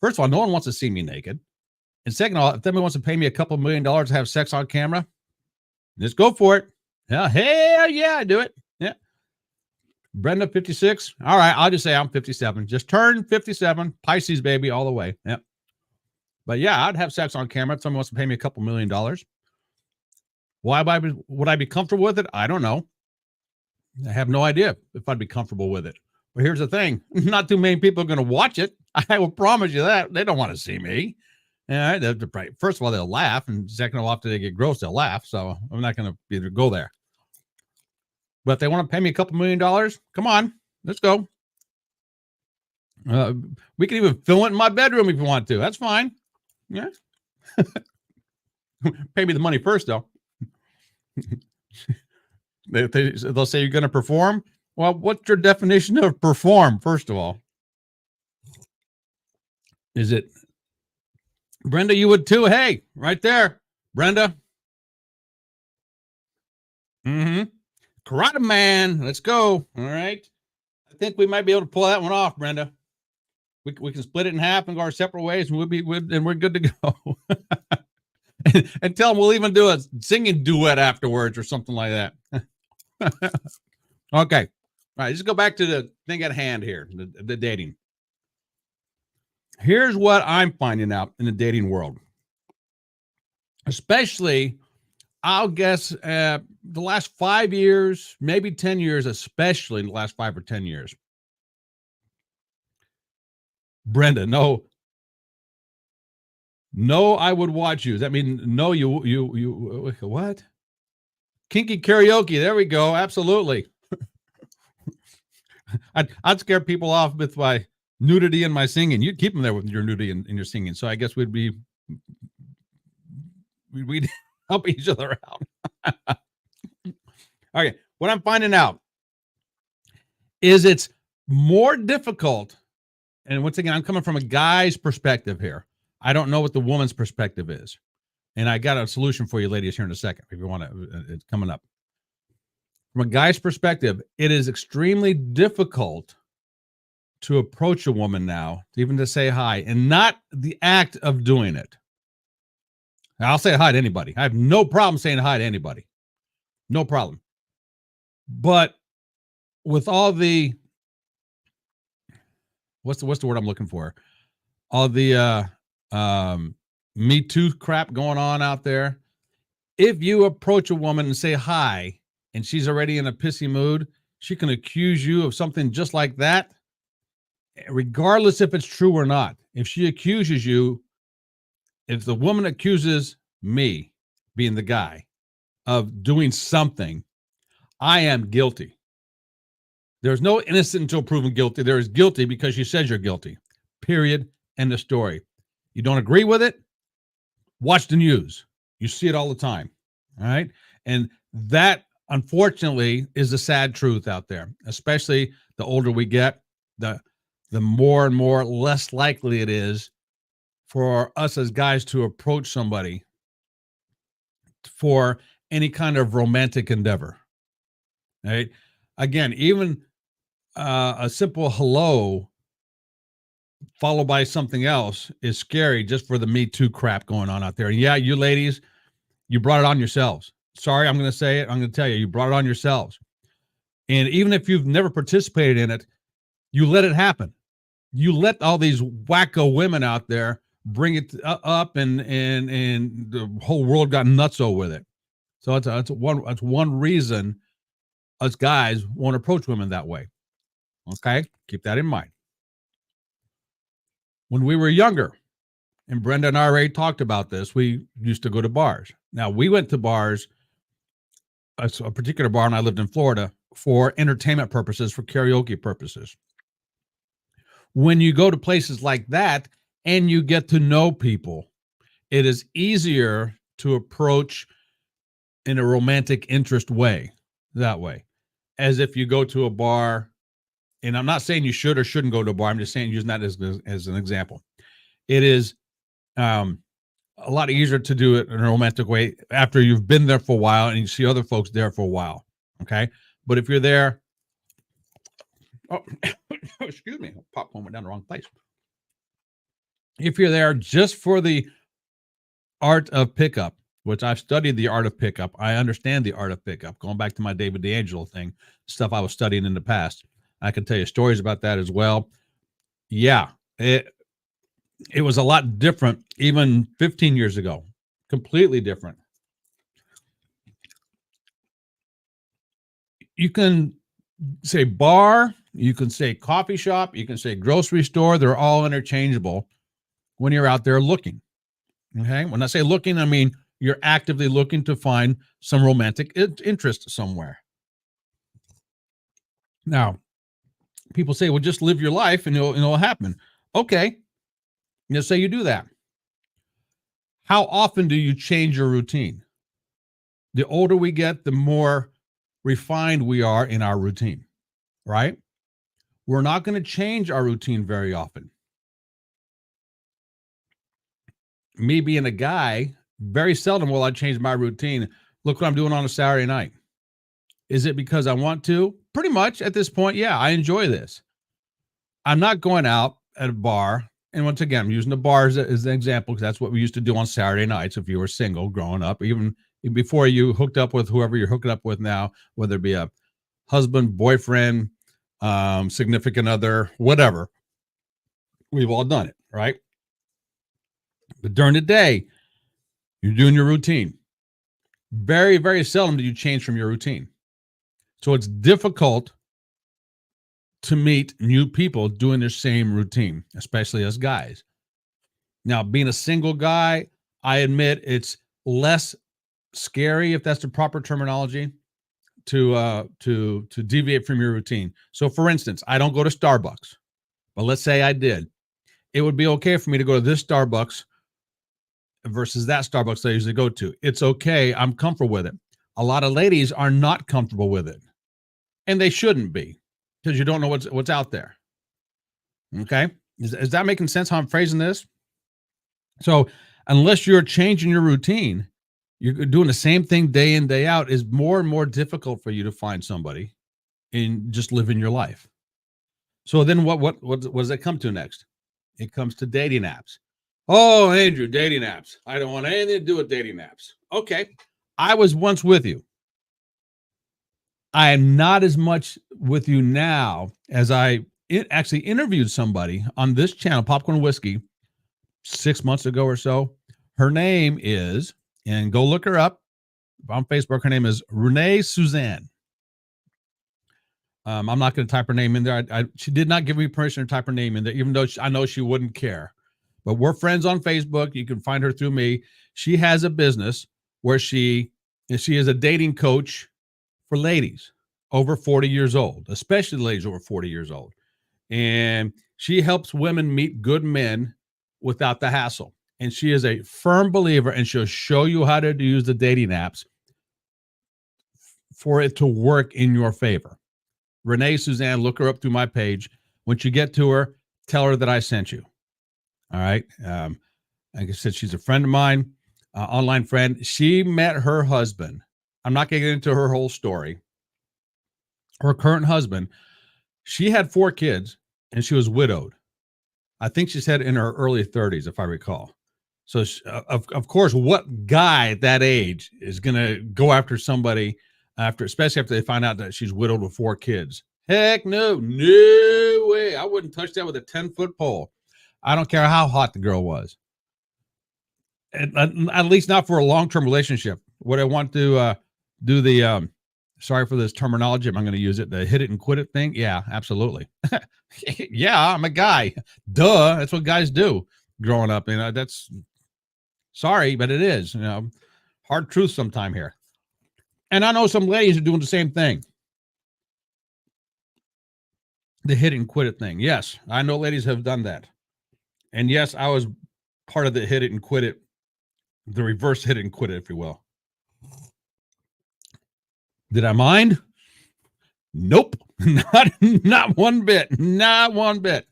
First of all, no one wants to see me naked. And second of all, if somebody wants to pay me a couple $1 million to have sex on camera, just go for it. Yeah, hell yeah, I do it. Yeah. Brenda, 56. All right, I'll just say I'm 57. Just turned 57. Pisces, baby, all the way. Yeah. But yeah, I'd have sex on camera if someone wants to pay me a couple $1 million. Why would I be comfortable with it? I don't know. I have no idea if I'd be comfortable with it. But here's the thing: not too many people are going to watch it. I will promise you that. They don't want to see me. Yeah, first of all, they'll laugh, and second of all, after they get gross, they'll laugh. So I'm not going to be able to go there. But if they want to pay me a couple $1 million, come on, let's go. We can even film it in my bedroom if you want to. That's fine. Yeah. Pay me the money first, though. They'll say you're going to perform. Well, what's your definition of perform, first of all? Is it, Brenda, you would too? Hey, right there, Brenda. Karate man, let's go. All right. I think we might be able to pull that one off, Brenda. We can split it in half and go our separate ways, and we're good to go. and tell them we'll even do a singing duet afterwards or something like that. Okay. All right, let's go back to the thing at hand here, the dating. Here's what I'm finding out in the dating world. Especially, I'll guess, the last 5 years, maybe 10 years, especially in the last 5 or 10 years. Brenda, no, I would watch you. Does that mean no, you, what? Kinky karaoke. There we go. Absolutely. I'd scare people off with my nudity and my singing. You'd keep them there with your nudity and your singing. So I guess we'd help each other out. Okay. What I'm finding out is it's more difficult. And once again, I'm coming from a guy's perspective here. I don't know what the woman's perspective is. And I got a solution for you ladies here in a second. If you want to, it's coming up. From a guy's perspective, it is extremely difficult to approach a woman now, even to say hi, and not the act of doing it. I'll say hi to anybody. I have no problem saying hi to anybody. No problem. But with all the, what's the word I'm looking for? All the Me Too crap going on out there. If you approach a woman and say hi, and she's already in a pissy mood, she can accuse you of something just like that, regardless if it's true or not. If she accuses you, if the woman accuses me, being the guy, of doing something, I am guilty. There's no innocent until proven guilty. There is guilty because she says you're guilty. Period. End of story. You don't agree with it? Watch the news. You see it all the time. All right. And that, unfortunately, is the sad truth out there, especially the older we get, the more and more less likely it is for us as guys to approach somebody for any kind of romantic endeavor. Right? Again, even a simple hello followed by something else is scary just for the Me Too crap going on out there. And yeah, you ladies, you brought it on yourselves. Sorry, I'm going to say it. I'm going to tell you, you brought it on yourselves. And even if you've never participated in it, you let it happen. You let all these wacko women out there bring it up, and the whole world got nutso with it. So that's one reason us guys won't approach women that way. Okay, keep that in mind. When we were younger, and Brenda and I already talked about this, we used to go to bars. Now, we went to bars, a particular bar, and I lived in Florida, for entertainment purposes, for karaoke purposes. When you go to places like that and you get to know people, it is easier to approach in a romantic interest way, that way, as if you go to a bar. And I'm not saying you should or shouldn't go to a bar. I'm just saying, using that as an example. It is a lot easier to do it in a romantic way after you've been there for a while and you see other folks there for a while. Okay. But if you're there, excuse me, popcorn went down the wrong place. If you're there just for the art of pickup, which I've studied the art of pickup, I understand the art of pickup, going back to my David D'Angelo thing, stuff I was studying in the past. I can tell you stories about that as well. Yeah, it was a lot different even 15 years ago. Completely different. You can say bar, you can say coffee shop, you can say grocery store. They're all interchangeable when you're out there looking. Okay. When I say looking, I mean you're actively looking to find some romantic interest somewhere. Now, people say, well, just live your life and it'll happen. Okay. Let's say you do that. How often do you change your routine? The older we get, the more refined we are in our routine, right? We're not going to change our routine very often. Me being a guy, very seldom will I change my routine. Look what I'm doing on a Saturday night. Is it because I want to? Pretty much at this point, yeah, I enjoy this. I'm not going out at a bar. And once again, I'm using the bar as an example because that's what we used to do on Saturday nights if you were single growing up, even before you hooked up with whoever you're hooking up with now, whether it be a husband, boyfriend, significant other, whatever. We've all done it, right? But during the day, you're doing your routine. Very, very seldom do you change from your routine. So it's difficult to meet new people doing the same routine, especially as guys. Now, being a single guy, I admit it's less scary, if that's the proper terminology, to deviate from your routine. So, for instance, I don't go to Starbucks, but let's say I did. It would be okay for me to go to this Starbucks versus that Starbucks that I usually go to. It's okay. I'm comfortable with it. A lot of ladies are not comfortable with it, and they shouldn't be because you don't know what's out there. Okay, is that making sense? How I'm phrasing this? So, unless you're changing your routine, you're doing the same thing day in day out. Is more and more difficult for you to find somebody and just living your life. So then, what does it come to next? It comes to dating apps. Oh, Andrew, dating apps. I don't want anything to do with dating apps. Okay. I was once with you. I am not as much with you now as I actually interviewed somebody on this channel, Popcorn Whiskey, 6 months ago or so. Her name is, and go look her up on Facebook. Her name is Renee Suzanne. I'm not going to type her name in there. She did not give me permission to type her name in there, even though I know she wouldn't care. But we're friends on Facebook. You can find her through me. She has a business where she is a dating coach for ladies over 40 years old, especially ladies over 40 years old. And she helps women meet good men without the hassle. And she is a firm believer, and she'll show you how to use the dating apps for it to work in your favor. Renee Suzanne, look her up through my page. Once you get to her, tell her that I sent you. All right. Like I said, she's a friend of mine, online friend. She met her husband. I'm not going to get into her whole story. Her current husband, she had 4 kids and she was widowed. I think she said in her early 30s, if I recall. So, of course, what guy at that age is going to go after somebody especially after they find out that she's widowed with 4 kids? Heck no way. I wouldn't touch that with a 10-foot pole. I don't care how hot the girl was. At least not for a long-term relationship. Would I want to do the, sorry for this terminology, I'm going to use it, the hit it and quit it thing? Yeah, absolutely. Yeah, I'm a guy. Duh, that's what guys do growing up. That's, sorry, but it is. Hard truth sometime here. And I know some ladies are doing the same thing. The hit it and quit it thing. Yes, I know ladies have done that. And yes, I was part of the hit it and quit it, the reverse hit it and quit it, if you will. Did I mind? Nope. Not one bit. Not one bit.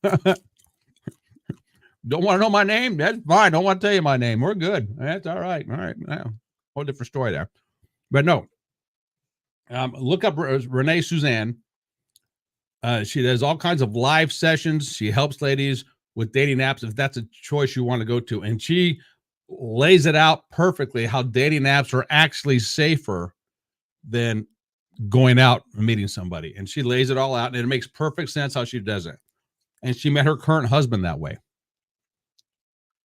Don't want to know my name? That's fine. Don't want to tell you my name. We're good. That's all right. All right. Whole different story there. But no. Look up Renee Suzanne. She does all kinds of live sessions. She helps ladies with dating apps if that's a choice you want to go to. And she lays it out perfectly how dating apps are actually safer than going out and meeting somebody. And she lays it all out, and it makes perfect sense how she does it. And she met her current husband that way.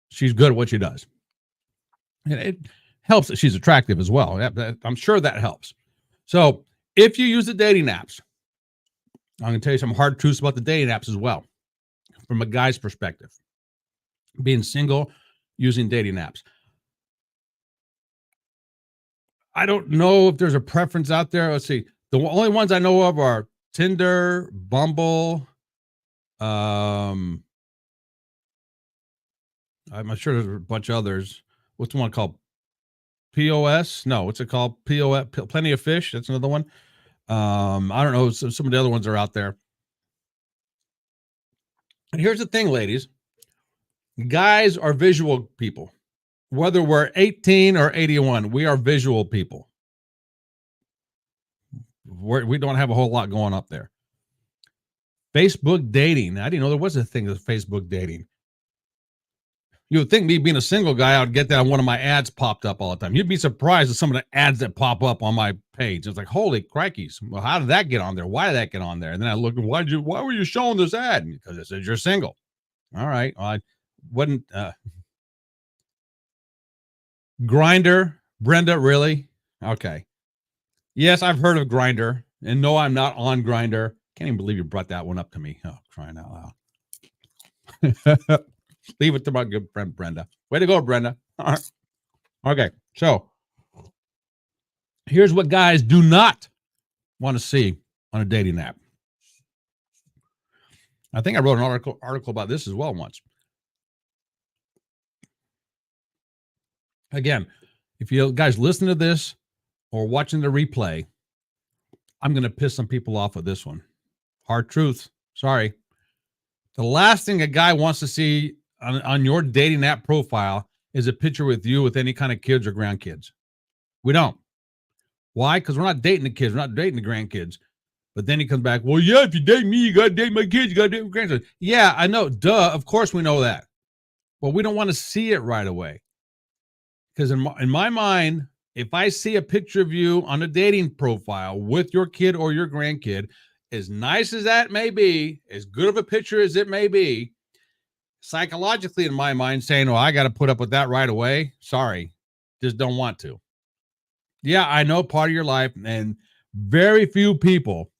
She's good at what she does. And it helps that she's attractive as well. I'm sure that helps. So if you use the dating apps, I'm going to tell you some hard truths about the dating apps as well, from a guy's perspective. Being single, using dating apps. I don't know if there's a preference out there. Let's see. The only ones I know of are Tinder, Bumble. I'm sure there's a bunch of others. What's the one called? POS? No, what's it called? POS, Plenty of Fish. That's another one. I don't know. Some of the other ones are out there. And here's the thing, ladies. Guys are visual people. Whether we're 18 or 81, we are visual people. We don't have a whole lot going up there. Facebook dating. I didn't know there was a thing of Facebook dating. You would think me being a single guy, I would get that on one of my ads popped up all the time. You'd be surprised at some of the ads that pop up on my page. It's like, holy crikeys. Well, how did that get on there? Why did that get on there? And then I looked, why were you showing this ad? Because it says you're single. All right. Well, I wouldn't. Grindr, Brenda, really? Okay. Yes, I've heard of Grindr. And no, I'm not on Grindr. Can't even believe you brought that one up to me. Oh, crying out loud. Leave it to my good friend Brenda. Way to go, Brenda. All right. Okay, so here's what guys do not want to see on a dating app. I think I wrote an article about this as well once. Again, if you guys listen to this or watching the replay, I'm going to piss some people off with this one. Hard truth. Sorry. The last thing a guy wants to see on your dating app profile is a picture with you with any kind of kids or grandkids. We don't. Why? Because we're not dating the kids. We're not dating the grandkids. But then he comes back, well, yeah, if you date me, you got to date my kids. You got to date my grandkids. Yeah, I know. Duh. Of course we know that. But we don't want to see it right away. Because in my mind, if I see a picture of you on a dating profile with your kid or your grandkid, as nice as that may be, as good of a picture as it may be, psychologically in my mind saying, oh, I got to put up with that right away. Sorry, just don't want to. Yeah, I know part of your life, and very few people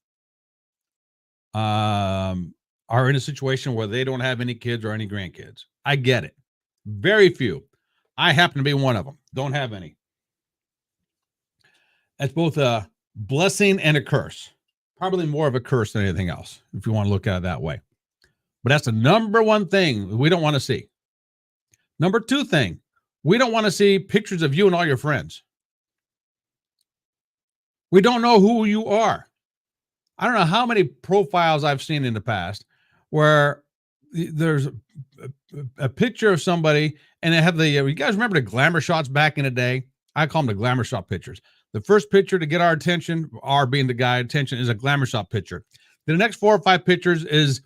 are in a situation where they don't have any kids or any grandkids. I get it. Very few. I happen to be one of them. Don't have any. That's both a blessing and a curse. Probably more of a curse than anything else, if you want to look at it that way. But that's the number one thing we don't want to see. Number two thing, we don't want to see pictures of you and all your friends. We don't know who you are. I don't know how many profiles I've seen in the past where there's a picture of somebody and they have the, you guys remember the glamour shots back in the day? I call them the glamour shot pictures. The first picture to get our attention, our being the guy attention, is a glamour shot picture. The next 4 or 5 pictures is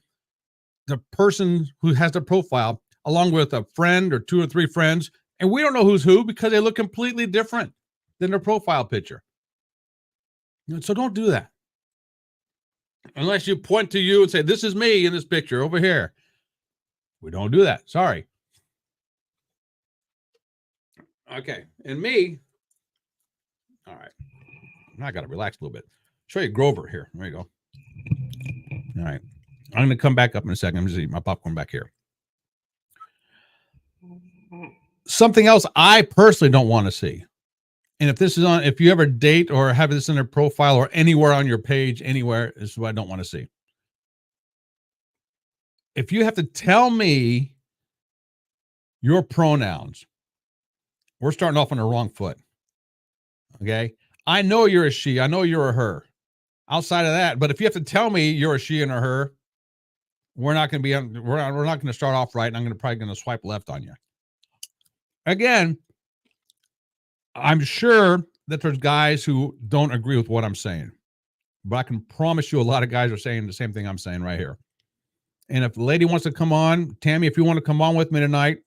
the person who has the profile along with a friend or 2 or 3 friends. And we don't know who's who because they look completely different than their profile picture. So don't do that. Unless you point to you and say, this is me in this picture over here. We don't do that. Sorry. Okay. And me. All right. Now I got to relax a little bit. Show you Grover here. There you go. All right. I'm going to come back up in a second. I'm just eating my popcorn back here. Something else I personally don't want to see. And if this is on, if you ever date or have this in a profile or anywhere on your page, anywhere, this is what I don't want to see. If you have to tell me your pronouns, we're starting off on the wrong foot. Okay. I know you're a she. I know you're a her. Outside of that, but if you have to tell me you're a she and a her, we're not going to be on, we're not going to start off right. And I'm probably going to swipe left on you. Again, I'm sure that there's guys who don't agree with what I'm saying, but I can promise you a lot of guys are saying the same thing I'm saying right here. And if the lady wants to come on, Tammy, if you want to come on with me tonight,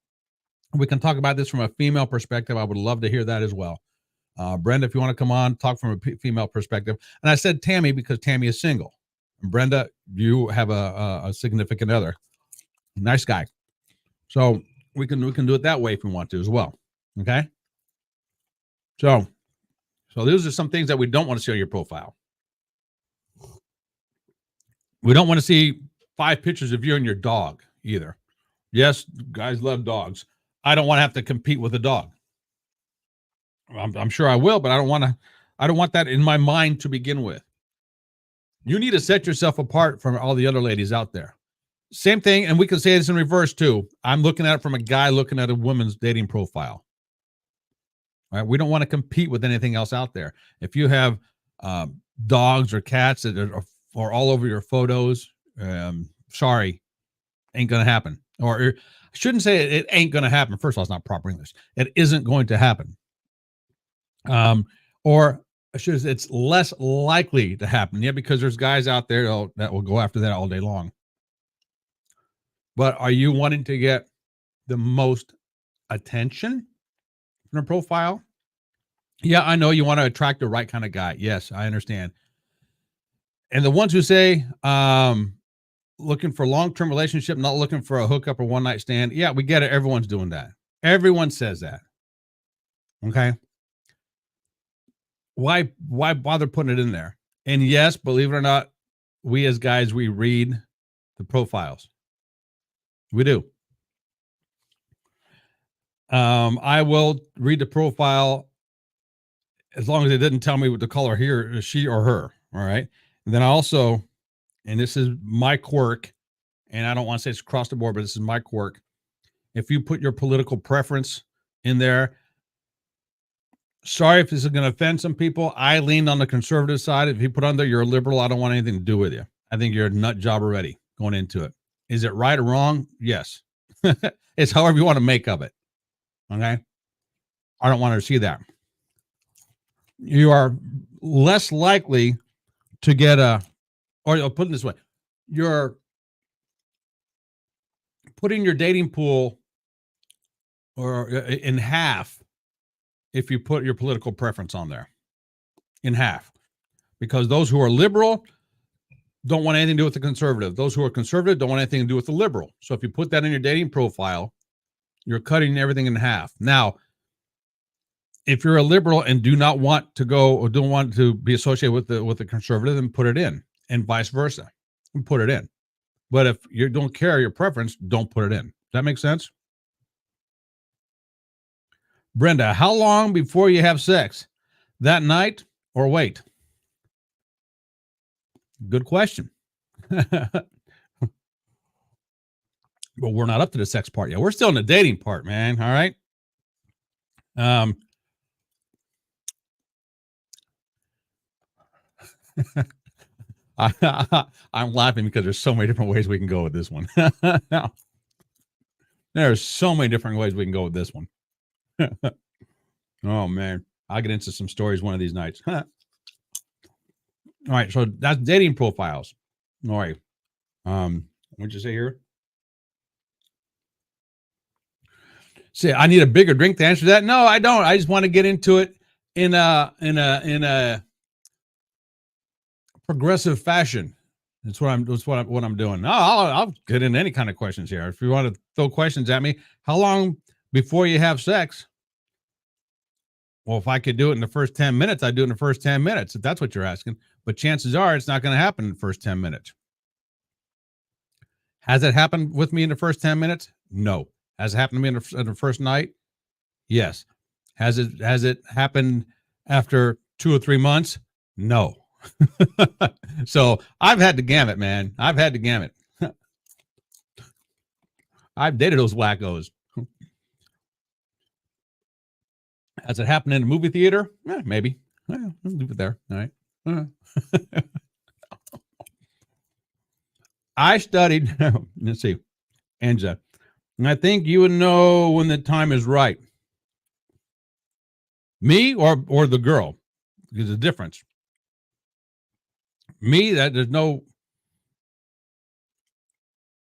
we can talk about this from a female perspective. I would love to hear that as well. Brenda, if you want to come on, talk from a female perspective. And I said Tammy because Tammy is single. And Brenda, you have a significant other. Nice guy. So we can do it that way if we want to as well. Okay. So those are some things that we don't want to see on your profile. We don't want to see 5 pictures of you and your dog either. Yes, guys love dogs. I don't want to have to compete with a dog. I'm sure I will, but I don't want to. I don't want that in my mind to begin with. You need to set yourself apart from all the other ladies out there. Same thing, and we can say this in reverse too. I'm looking at it from a guy looking at a woman's dating profile. Right? We don't want to compete with anything else out there. If you have dogs or cats that are all over your photos, sorry, ain't gonna happen. Or I shouldn't say it ain't gonna happen. First of all, it's not proper English. It isn't going to happen. Or I should say it's less likely to happen. Yeah, because there's guys out there that will go after that all day long. But are you wanting to get the most attention from a profile? Yeah, I know you want to attract the right kind of guy. Yes, I understand. And the ones who say, looking for long-term relationship, not looking for a hookup or one-night stand. Yeah, we get it. Everyone's doing that. Everyone says that. Okay. Why bother putting it in there? And yes, believe it or not, we as guys, we read the profiles. We do. I will read the profile as long as it didn't tell me what the color here, she or her. All right. And then I also, and this is my quirk, and I don't want to say it's across the board, but this is my quirk. If you put your political preference in there, sorry if this is going to offend some people. I lean on the conservative side. If you put on there, you're a liberal, I don't want anything to do with you. I think you're a nut job already going into it. Is it right or wrong? Yes. It's however you want to make of it. Okay. I don't want to see that. You are less likely to get or I'll put it this way. You're putting your dating pool or in half if you put your political preference on there. In half. Because those who are liberal don't want anything to do with the conservative. Those who are conservative don't want anything to do with the liberal. So if you put that in your dating profile, you're cutting everything in half. Now, if you're a liberal and do not want to go or don't want to be associated with the conservative, then put it in, and vice versa, and put it in. But if you don't care your preference, don't put it in. Does that make sense? Brenda, how long before you have sex? That night or wait? Good question. But we're not up to the sex part yet. We're still in the dating part, man. All right. I'm laughing because there's so many different ways we can go with this one. There's so many different ways we can go with this one. Oh man, I'll get into some stories one of these nights. All right, so that's dating profiles. All right. What'd you say here? Say, I need a bigger drink to answer that. No, I don't. I just want to get into it in a progressive fashion. That's what I'm doing. No, I'll get in any kind of questions here. If you want to throw questions at me, how long before you have sex? Well, if I could do it in the first 10 minutes, I'd do it in the first 10 minutes, if that's what you're asking. But chances are it's not going to happen in the first 10 minutes. Has it happened with me in the first 10 minutes? No. Has it happened to me in the first night? Yes. Has it happened after 2 or 3 months? No. So I've had the gamut, man. I've had the gamut. I've dated those wackos. Has it happened in a movie theater? Maybe. Well, I'll leave it there. All right. I studied, let's see, Angela, and I think you would know when the time is right. Me or the girl? There's a difference. Me, that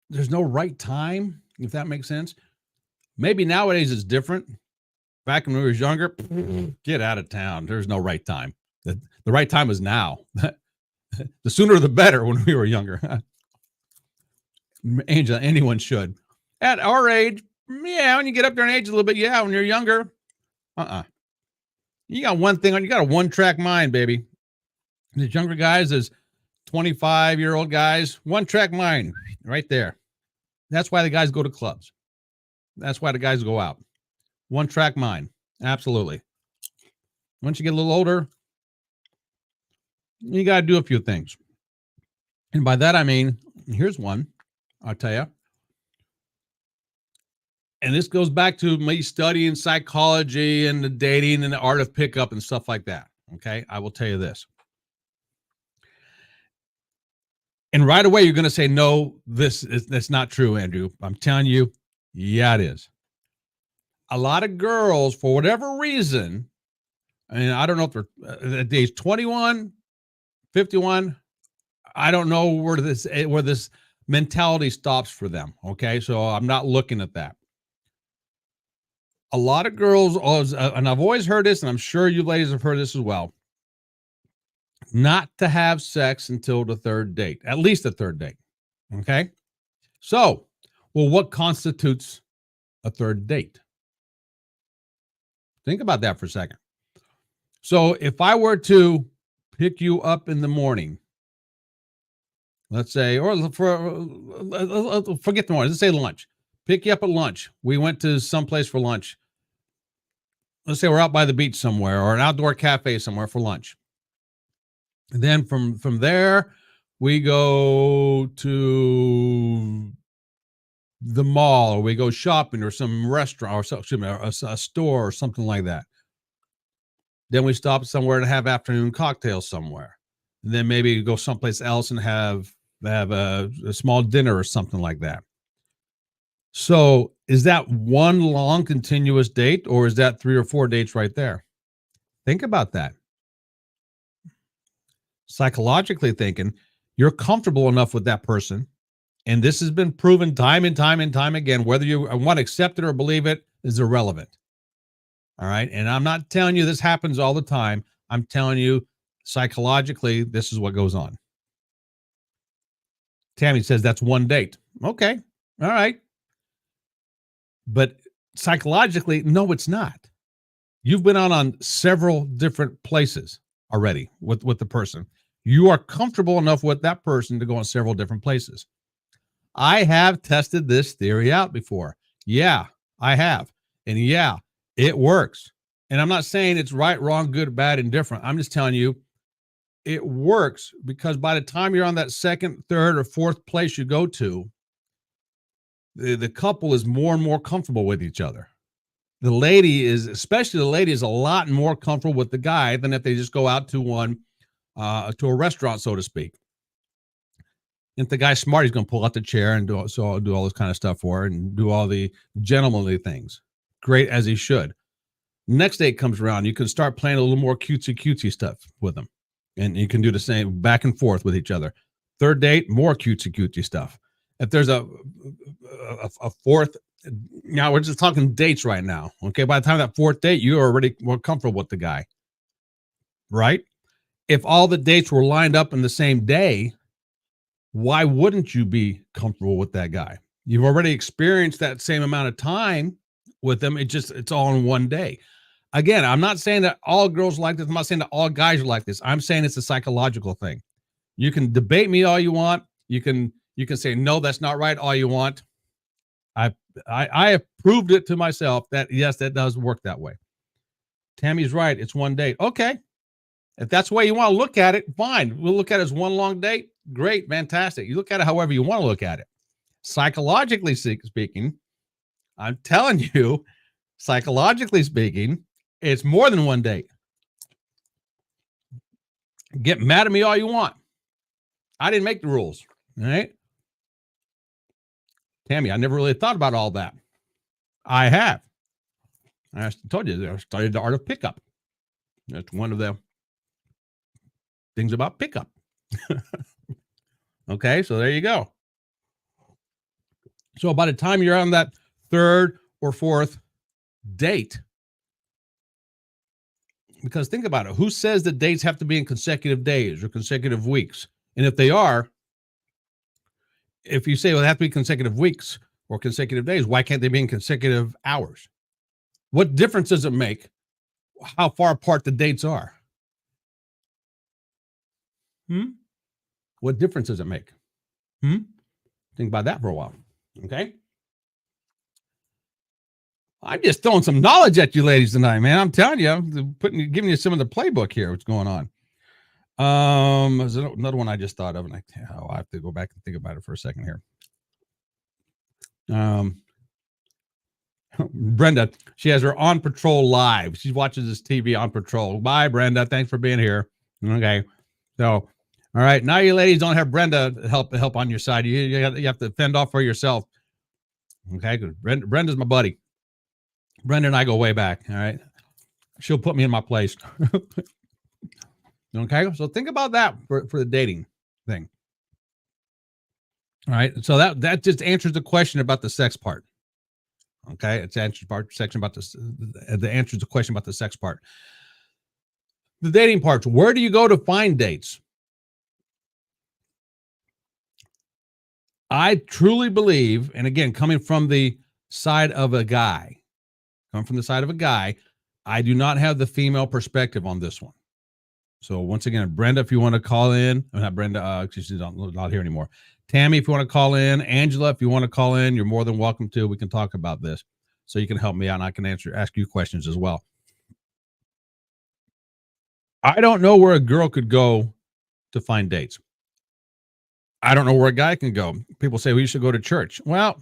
there's no right time, if that makes sense. Maybe nowadays it's different. Back when we were younger, get out of town. There's no right time. The right time is now. The sooner the better when we were younger. Angela, anyone should. At our age, yeah, when you get up there in age a little bit, yeah, when you're younger, you got one thing on, you got a one-track mind, baby. These younger guys is 25-year-old guys, one track mind right there. That's why the guys go to clubs. That's why the guys go out. One track mind. Absolutely. Once you get a little older, you got to do a few things. And by that, I mean, here's one, I'll tell you. And this goes back to me studying psychology and the dating and the art of pickup and stuff like that. Okay. I will tell you this. And right away, you're going to say, no, that's not true, Andrew. I'm telling you, yeah, it is. A lot of girls, for whatever reason, and I don't know if they're at age 21, 51, I don't know where this mentality stops for them. Okay. So I'm not looking at that. A lot of girls, and I've always heard this, and I'm sure you ladies have heard this as well, not to have sex until the third date, at least the third date. Okay. So, well, what constitutes a third date? Think about that for a second. So if I were to pick you up in the morning, let's say, or forget the morning, let's say lunch, pick you up at lunch. We went to someplace for lunch. Let's say we're out by the beach somewhere or an outdoor cafe somewhere for lunch. And then from there, we go to the mall, or we go shopping, or some restaurant, or a store, or something like that. Then we stop somewhere to have afternoon cocktails somewhere. And then maybe go someplace else and have a small dinner or something like that. So is that one long continuous date, or is that 3 or 4 dates right there? Think about that. Psychologically thinking, you're comfortable enough with that person. And this has been proven time and time and time again. Whether you want to accept it or believe it is irrelevant. All right. And I'm not telling you this happens all the time. I'm telling you psychologically, this is what goes on. Tammy says that's one date. Okay. All right. But psychologically, no, it's not. You've been on several different places already with the person. You are comfortable enough with that person to go on several different places. I have tested this theory out before. Yeah, I have. And yeah, it works. And I'm not saying it's right, wrong, good, bad, indifferent. I'm just telling you it works, because by the time you're on that second, third, or fourth place you go to, the couple is more and more comfortable with each other. Especially the lady is a lot more comfortable with the guy than if they just go out to a restaurant, so to speak. If the guy's smart, he's going to pull out the chair and do all this kind of stuff for her and do all the gentlemanly things. Great, as he should. Next date comes around, you can start playing a little more cutesy stuff with them. And you can do the same back and forth with each other. Third date, more cutesy stuff. If there's a fourth, now we're just talking dates right now. Okay, by the time that fourth date, you're already more comfortable with the guy. Right? If all the dates were lined up in the same day, why wouldn't you be comfortable with that guy? You've already experienced that same amount of time with them. It's all in one day. Again, I'm not saying that all girls like this. I'm not saying that all guys are like this. I'm saying it's a psychological thing. You can debate me all you want. You can say, no, that's not right, all you want. I have proved it to myself that, yes, that does work that way. Tammy's right. It's one date. Okay. If that's the way you want to look at it, fine. We'll look at it as one long date. Great. Fantastic. You look at it however you want to look at it. Psychologically speaking, I'm telling you, psychologically speaking, it's more than one date. Get mad at me all you want. I didn't make the rules. All right. Tammy, I never really thought about all that. I have. I told you, I studied the art of pickup. That's one of the things about pickup. Okay, so there you go. So by the time you're on that third or fourth date, because think about it, who says that dates have to be in consecutive days or consecutive weeks? And if they are, if you say, well, they have to be consecutive weeks or consecutive days, why can't they be in consecutive hours? What difference does it make how far apart the dates are? What difference does it make? Think about that for a while. Okay. I'm just throwing some knowledge at you ladies tonight, man. I'm telling you, I'm giving you some of the playbook here. What's going on? There's another one I just thought of, and I have to go back and think about it for a second here. Brenda, she has her On Patrol live. She watches this TV on patrol. Bye, Brenda. Thanks for being here. Okay. So, all right. Now you ladies don't have Brenda help on your side. You have to fend off for yourself. Okay. Because Brenda's my buddy. Brenda and I go way back. All right. She'll put me in my place. Okay. So think about that for the dating thing. All right. So that just answers the question about the sex part. Okay. It's answers section about this. The answers the question about the sex part. The dating parts. Where do you go to find dates? I truly believe, and again, coming from the side of a guy, I do not have the female perspective on this one. So once again, Brenda, if you want to call in, not Brenda, she's not here anymore. Tammy, if you want to call in, Angela, if you want to call in, you're more than welcome to. We can talk about this, so you can help me out, and I can ask you questions as well. I don't know where a girl could go to find dates. I don't know where a guy can go. People say, well, you should go to church. Well,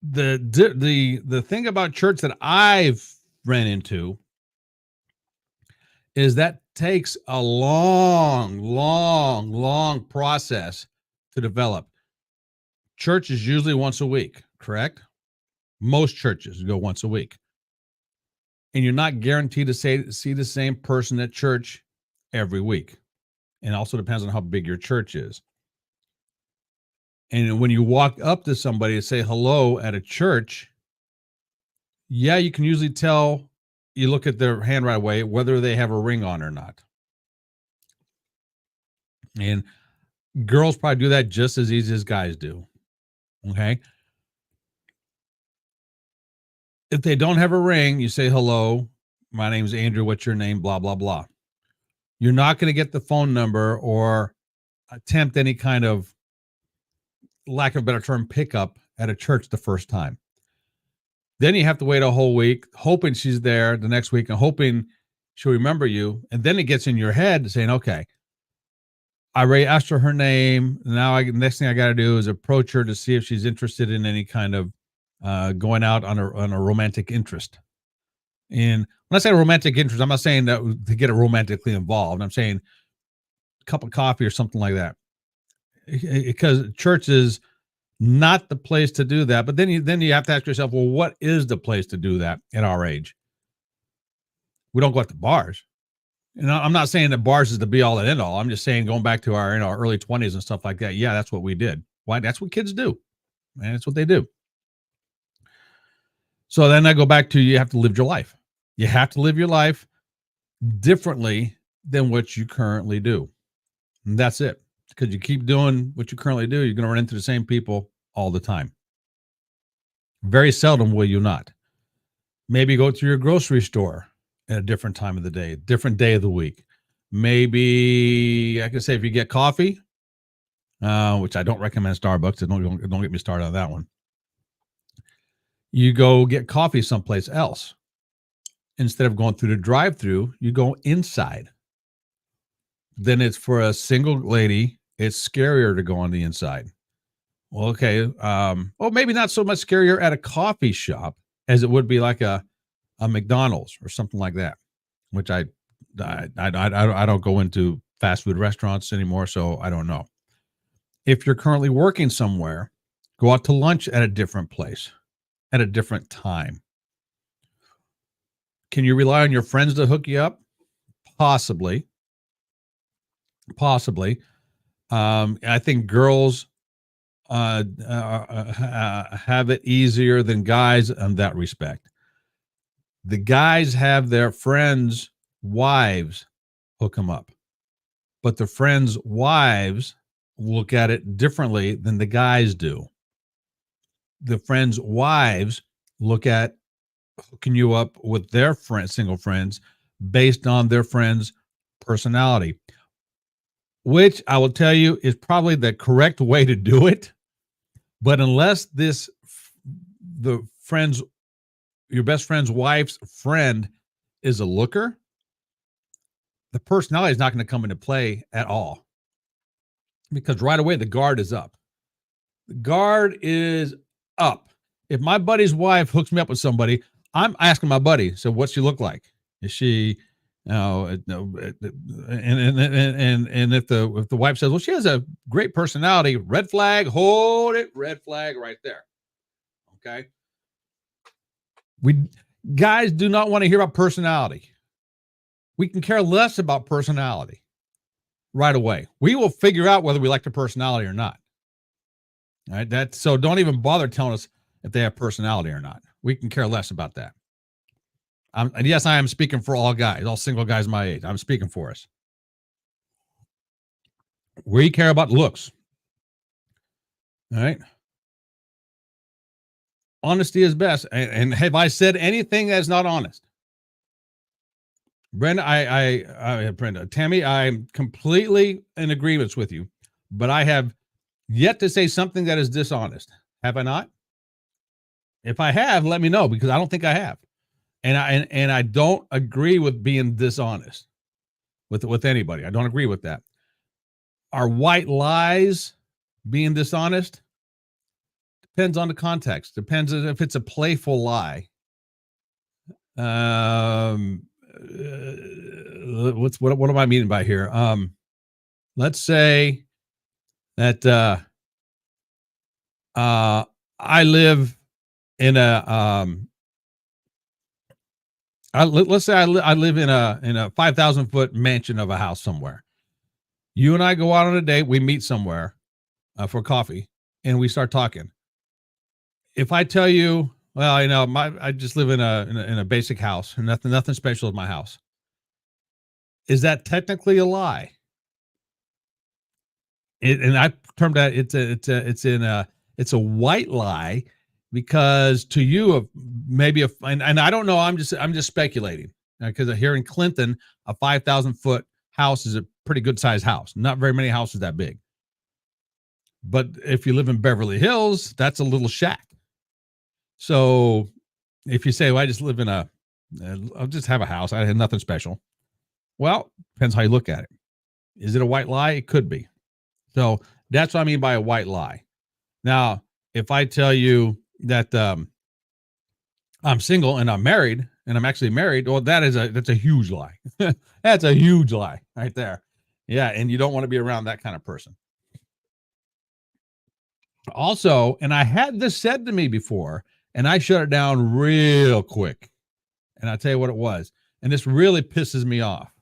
the thing about church that I've ran into is that takes a long process to develop. Church is usually once a week, correct? Most churches go once a week. And you're not guaranteed to see the same person at church every week. And it also depends on how big your church is. And when you walk up to somebody and say hello at a church, yeah, you can usually tell, you look at their hand right away, whether they have a ring on or not. And girls probably do that just as easy as guys do. Okay. If they don't have a ring, you say, hello, my name's Andrew. What's your name? Blah, blah, blah. You're not going to get the phone number or attempt any kind of, lack of a better term, pickup at a church the first time. Then you have to wait a whole week, hoping she's there the next week and hoping she'll remember you. And then it gets in your head saying, okay, I already asked her name. Now next thing I got to do is approach her to see if she's interested in any kind of going out on a romantic interest. And when I say romantic interest, I'm not saying that to get it romantically involved. I'm saying a cup of coffee or something like that. Because church is not the place to do that. But then you have to ask yourself, well, what is the place to do that at our age? We don't go out to bars. And I'm not saying that bars is the be all and end all. I'm just saying, going back to our early 20s and stuff like that. Yeah, that's what we did. Why? That's what kids do. Man, that's what they do. So then I go back to, you have to live your life. You have to live your life differently than what you currently do. And that's it. Because you keep doing what you currently do, you're going to run into the same people all the time. Very seldom will you not. Maybe go to your grocery store at a different time of the day, different day of the week. Maybe I could say if you get coffee, which I don't recommend Starbucks. Don't get me started on that one. You go get coffee someplace else. Instead of going through the drive-through, you go inside. Then it's for a single lady, it's scarier to go on the inside. Well, okay. Well, maybe not so much scarier at a coffee shop as it would be like a McDonald's or something like that, which I don't go into fast food restaurants anymore, so I don't know. If you're currently working somewhere, go out to lunch at a different place at a different time. Can you rely on your friends to hook you up? Possibly. I think girls have it easier than guys in that respect. The guys have their friends' wives hook them up, but the friends' wives look at it differently than the guys do. The friends' wives look at hooking you up with their friends, single friends, based on their friends' personality. which I will tell you is probably the correct way to do it. But unless the friend's, your best friend's wife's friend is a looker, the personality is not going to come into play at all, because right away the guard is up. The guard is up. If my buddy's wife hooks me up with somebody, I'm asking my buddy, so what's she look like? Is she, and if the wife says, well, she has a great personality, red flag, hold it, red flag right there. Okay. We guys do not want to hear about personality. We can care less about personality right away. We will figure out whether we like the personality or not. All right. So don't even bother telling us if they have personality or not. We can care less about that. And yes, I am speaking for all guys, all single guys my age. I'm speaking for us. We care about looks. All right. Honesty is best. And have I said anything that's not honest? Brenda, Brenda, Tammy, I'm completely in agreement with you, but I have yet to say something that is dishonest. Have I not? If I have, let me know, because I don't think I have. And I don't agree with being dishonest with anybody. I don't agree with that. Are white lies being dishonest? Depends on the context. Depends if it's a playful lie. What am I meaning by here? Let's say that I live in a let's say I live in a 5,000 foot mansion of a house somewhere. You and I go out on a date. We meet somewhere for coffee, and we start talking. If I tell you, well, I just live in a basic house, and nothing special in my house, is that technically a lie? And I termed that it's a white lie, because to you, maybe and I don't know, I'm just speculating, because here in Clinton, a 5,000 foot house is a pretty good sized house. Not very many houses that big. But if you live in Beverly Hills, that's a little shack. So if you say, well, I just live in I'll just have a house, I have nothing special. Well, depends how you look at it. Is it a white lie? It could be. So that's what I mean by a white lie. Now, if I tell you that I'm single and I'm married, and I'm actually married, well, that's a huge lie. That's a huge lie right there. Yeah, and you don't want to be around that kind of person. Also, and I had this said to me before, and I shut it down real quick. And I'll tell you what it was. And this really pisses me off.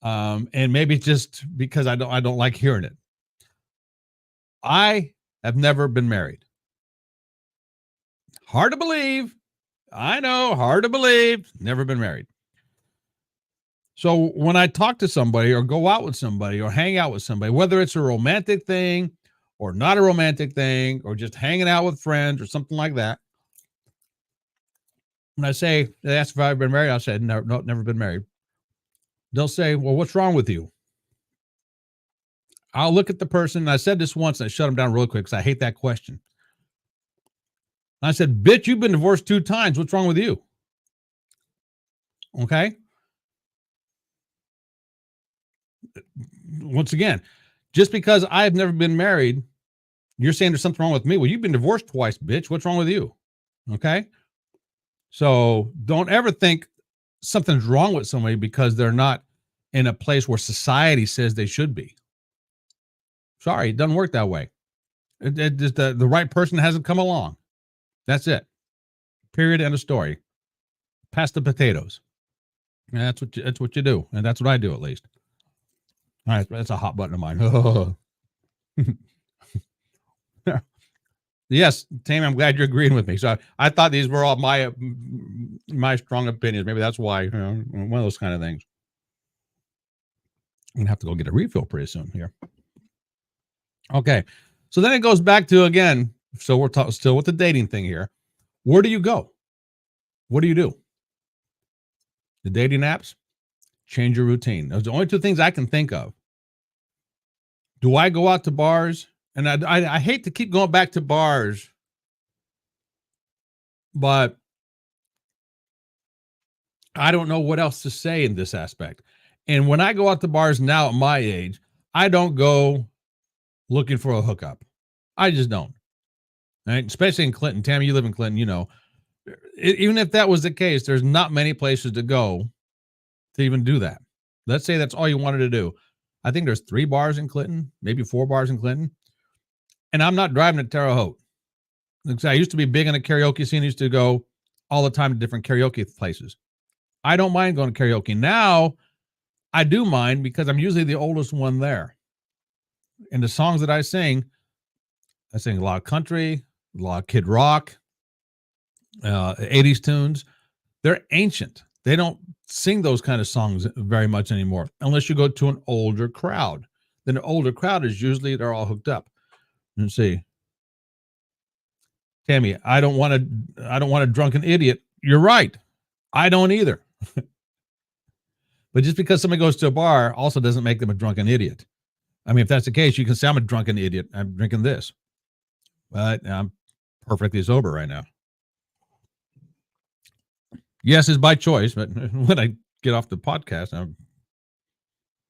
And maybe just because I don't like hearing it. I have never been married. Hard to believe. I know, hard to believe. Never been married. So when I talk to somebody or go out with somebody or hang out with somebody, whether it's a romantic thing or not a romantic thing, or just hanging out with friends or something like that, when they ask if I've been married, I said, no, never been married. They'll say, well, what's wrong with you? I'll look at the person. And I said this once, and I shut them down real quick because I hate that question. I said, bitch, you've been divorced 2 times. What's wrong with you? Okay. Once again, just because I've never been married, you're saying there's something wrong with me. Well, you've been divorced twice, bitch. What's wrong with you? Okay. So don't ever think something's wrong with somebody because they're not in a place where society says they should be. Sorry, it doesn't work that way. It just the right person hasn't come along. That's it. Period. End of story. Pass the potatoes. And that's what you do, and that's what I do at least. All right, that's a hot button of mine. Yes, Tammy, I'm glad you're agreeing with me. So I thought these were all my strong opinions. Maybe that's why, one of those kind of things. I'm gonna have to go get a refill pretty soon here. Okay, so then it goes back to, again, so we're still with the dating thing here. Where do you go? What do you do? The dating apps, change your routine. Those are the only 2 things I can think of. Do I go out to bars? And I hate to keep going back to bars, but I don't know what else to say in this aspect. And when I go out to bars now at my age, I don't go looking for a hookup. I just don't. Right? Especially in Clinton. Tammy, you live in Clinton, you know. Even if that was the case, there's not many places to go to even do that. Let's say that's all you wanted to do. I think there's 3 bars in Clinton, maybe 4 bars in Clinton. And I'm not driving to Terre Haute. I used to be big in the karaoke scene. I used to go all the time to different karaoke places. I don't mind going to karaoke. Now, I do mind because I'm usually the oldest one there. And the songs that I sing a lot of country, a lot of Kid Rock, 80s tunes. They're ancient. They don't sing those kind of songs very much anymore, unless you go to an older crowd. Then an older crowd is usually they're all hooked up. Let's see. Tammy, I don't want a drunken idiot. You're right. I don't either. But just because somebody goes to a bar also doesn't make them a drunken idiot. I mean, if that's the case, you can say I'm a drunken idiot. I'm drinking this. But I'm perfectly sober right now. Yes, it's by choice, but when I get off the podcast, I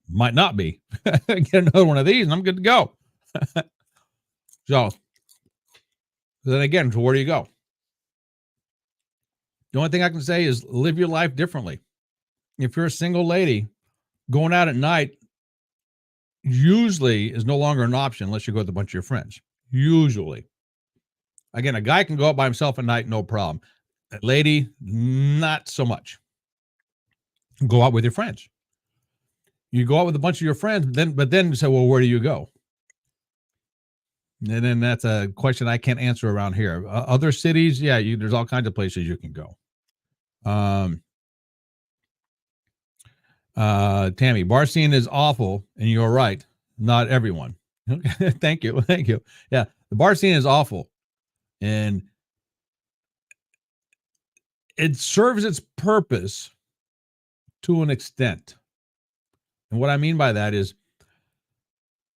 might not be. Get another one of these and I'm good to go. So then again, so where do you go? The only thing I can say is live your life differently. If you're a single lady, going out at night usually is no longer an option unless you go with a bunch of your friends. Usually. Again, a guy can go out by himself at night, no problem. A lady, not so much. Go out with your friends. You go out with a bunch of your friends, but then you say, well, where do you go? And then that's a question I can't answer around here. Other cities, yeah, there's all kinds of places you can go. Tammy, bar scene is awful, and you're right. Not everyone. Thank you. Yeah, the bar scene is awful, and it serves its purpose to an extent. And what I mean by that is,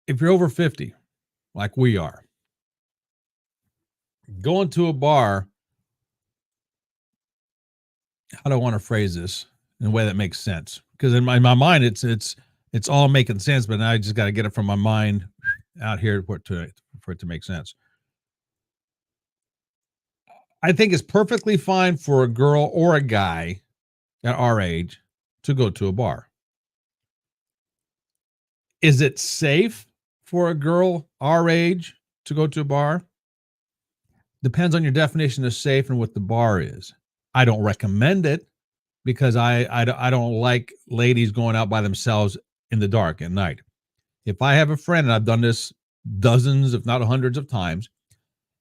if you're over 50, like we are, going to a bar, how do I want to phrase this in a way that makes sense? Because in my mind, it's all making sense, but now I just got to get it from my mind out here for it to make sense. I think it's perfectly fine for a girl or a guy at our age to go to a bar. Is it safe for a girl our age to go to a bar? Depends on your definition of safe and what the bar is. I don't recommend it because I don't like ladies going out by themselves in the dark at night. If I have a friend, and I've done this dozens, if not hundreds of times,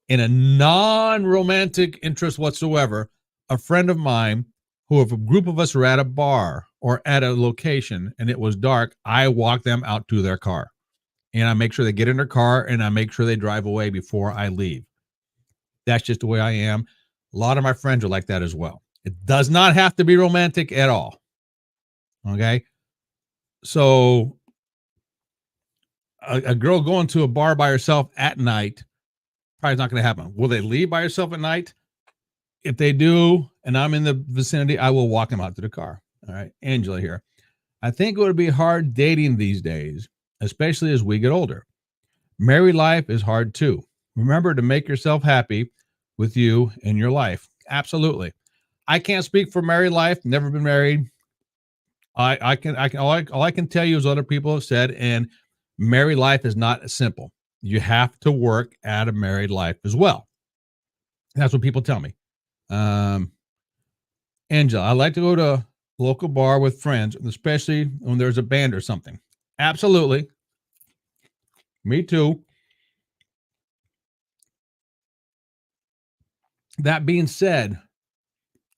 in a non-romantic interest whatsoever, a friend of mine who, if a group of us are at a bar or at a location and it was dark, I walk them out to their car. And I make sure they get in their car and I make sure they drive away before I leave. That's just the way I am. A lot of my friends are like that as well. It does not have to be romantic at all. Okay? So a girl going to a bar by herself at night, probably not going to happen. Will they leave by herself at night? If they do, and I'm in the vicinity, I will walk them out to the car. All right. Angela here. I think it would be hard dating these days, especially as we get older. Married life is hard too. Remember to make yourself happy with you and your life. Absolutely. I can't speak for married life. Never been married. All I can tell you is other people have said, and married life is not simple. You have to work at a married life as well. That's what people tell me. Angela, I like to go to a local bar with friends, especially when there's a band or something. Absolutely. Me too. That being said,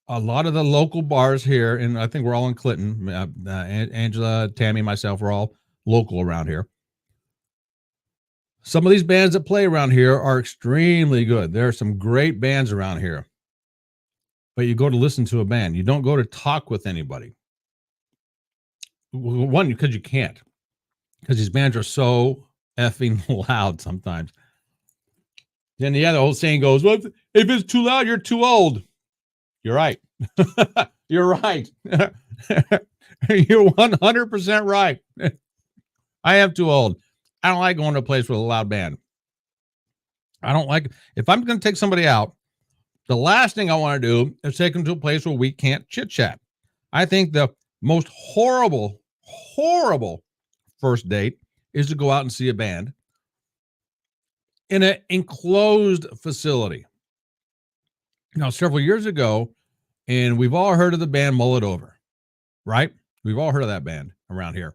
a lot of the local bars here, and I think we're all in Clinton, Angela, Tammy, myself, we're all local around here. Some of these bands that play around here are extremely good. There are some great bands around here. But you go to listen to a band. You don't go to talk with anybody. One, because you can't. Because these bands are so effing loud sometimes. Then the other old saying goes, well, if it's too loud, you're too old. You're right. You're right. You're 100% right. I am too old. I don't like going to a place with a loud band. I don't like, if I'm going to take somebody out, the last thing I want to do is take them to a place where we can't chit chat. I think the most horrible first date is to go out and see a band in an enclosed facility. Now, several years ago, and we've all heard of the band Mull It Over, right? We've all heard of that band around here.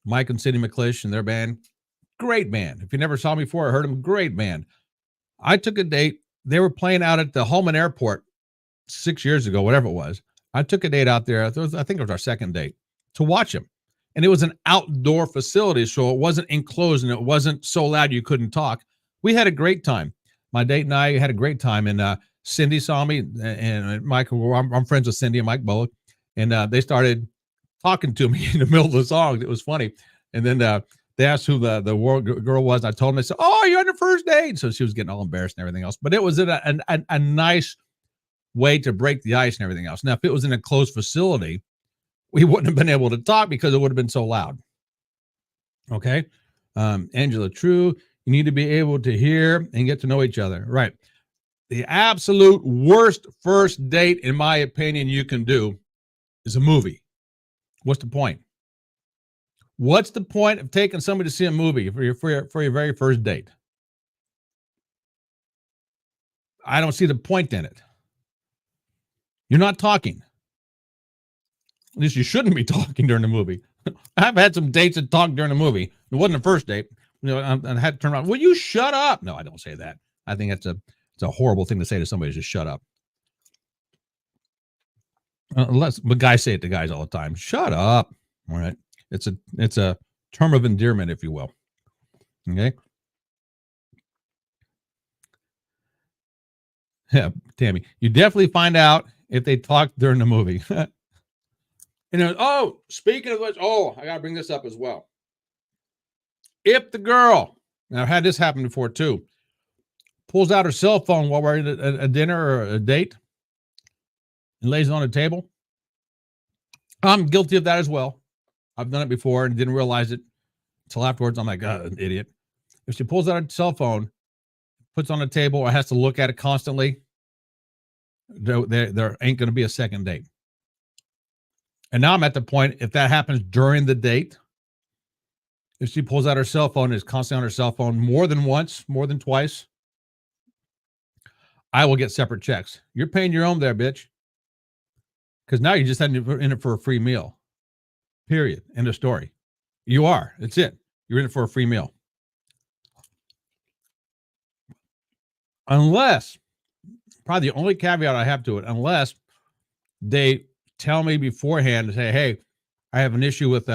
Mike and Cindy McClish and their band, great band. If you never saw them before, I heard them, great band. I took a date. They were playing out at the Holman Airport 6 years ago, whatever it was. I took a date out there. I think it was our second date to watch them. And it was an outdoor facility, so it wasn't enclosed and it wasn't so loud you couldn't talk. We had a great time. My date and I had a great time. And Cindy saw me, and Mike, I'm friends with Cindy and Mike Bullock, and they started talking to me in the middle of the song. It was funny. And then they asked who the girl was. I told them, they said, oh, you're on the first date. So she was getting all embarrassed and everything else. But it was a nice way to break the ice and everything else. Now, if it was in a closed facility, we wouldn't have been able to talk because it would have been so loud. Okay. Angela, true. You need to be able to hear and get to know each other. Right. The absolute worst first date, in my opinion, you can do is a movie. What's the point? What's the point of taking somebody to see a movie for your very first date? I don't see the point in it. You're not talking. At least you shouldn't be talking during the movie. I've had some dates that talked during the movie. It wasn't the first date. You know, I had to turn around. Will you shut up? No, I don't say that. I think it's a horrible thing to say to somebody, just shut up. But guys say it to guys all the time. Shut up. All right. It's a term of endearment, if you will. Okay. Yeah, Tammy, you definitely find out if they talk during the movie. And then, oh, speaking of which, I gotta bring this up as well. If the girl, and I've had this happen before too, pulls out her cell phone while we're at a dinner or a date and lays it on the table, I'm guilty of that as well. I've done it before and didn't realize it until afterwards. I'm like, an idiot. If she pulls out her cell phone, puts it on the table, or has to look at it constantly, there ain't going to be a second date. And now I'm at the point, if that happens during the date, if she pulls out her cell phone and is constantly on her cell phone more than once, more than twice, I will get separate checks. You're paying your own there, bitch. Because now you just had in it for a free meal. Period. End of story. You are. That's it. You're in it for a free meal. Unless, probably the only caveat I have to it, unless they tell me beforehand to say, hey, I have an issue with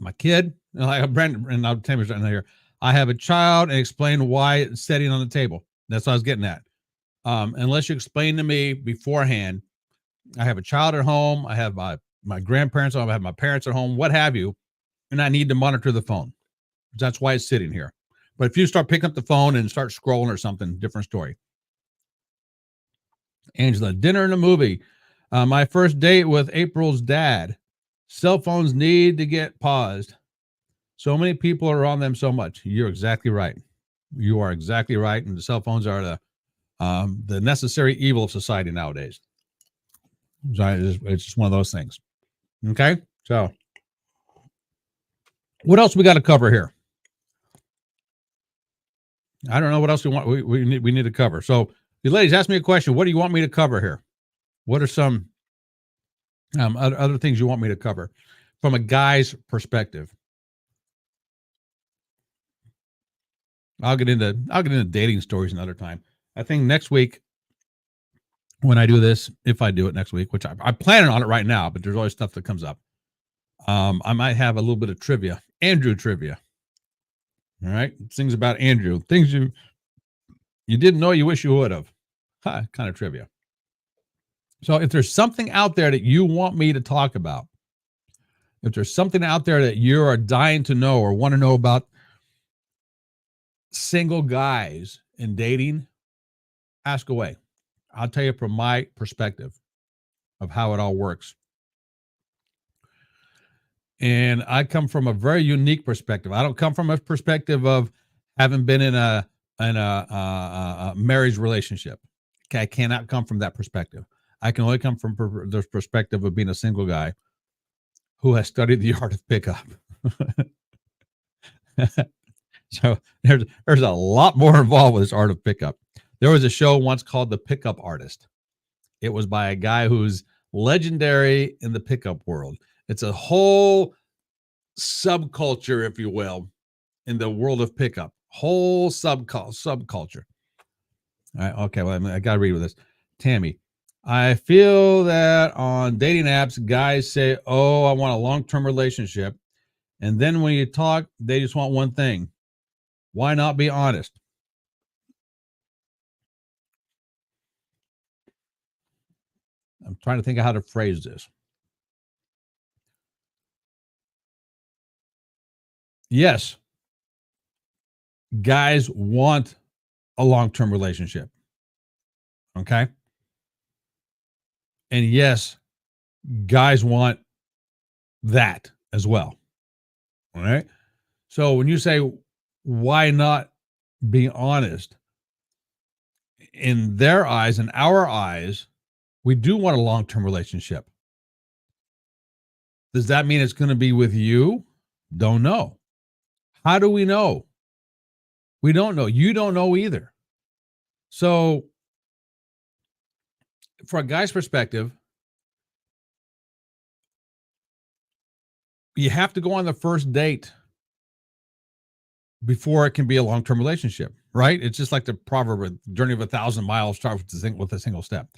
my kid. And like Brandon, and I'll tell you right here, I have a child, and explain why it's sitting on the table. That's what I was getting at. Unless you explain to me beforehand, I have a child at home, I have my grandparents at home, I have my parents at home, what have you, and I need to monitor the phone. That's why it's sitting here. But if you start picking up the phone and start scrolling or something, different story. Angela, dinner and a movie. My first date with April's dad. Cell phones need to get paused. So many people are on them so much. You're exactly right. You are exactly right. And the cell phones are the necessary evil of society nowadays. It's just one of those things. Okay. So what else we got to cover here? I don't know what else we want. We need to cover. So you ladies, ask me a question. What do you want me to cover here? What are some other things you want me to cover from a guy's perspective? I'll get into dating stories another time. I think next week when I do this, if I do it next week, which I'm planning on it right now, but there's always stuff that comes up. I might have a little bit of trivia, Andrew trivia. All right. Things about Andrew, things you didn't know you wish you would have. Kind of trivia. So if there's something out there that you want me to talk about, If there's something out there that you are dying to know or want to know about single guys in dating, ask away. I'll tell you from my perspective of how it all works. And I come from a very unique perspective. I don't come from a perspective of having been in a marriage relationship. Okay, I cannot come from that perspective. I can only come from the perspective of being a single guy who has studied the art of pickup. So there's a lot more involved with this art of pickup. There was a show once called The Pickup Artist. It was by a guy who's legendary in the pickup world. It's a whole subculture, if you will, in the world of pickup. Whole subculture. All right, okay, well, I got to read with this. Tammy, I feel that on dating apps, guys say, oh, I want a long-term relationship. And then when you talk, they just want one thing. Why not be honest? I'm trying to think of how to phrase this. Yes, guys want a long-term relationship. Okay. And yes, guys want that as well. All right. So when you say, why not be honest? In their eyes, in our eyes, we do want a long-term relationship. Does that mean it's going to be with you? Don't know. How do we know? We don't know. You don't know either. So, from a guy's perspective, you have to go on the first date before it can be a long-term relationship, right? It's just like the proverb, journey of 1,000 miles starts with a single step.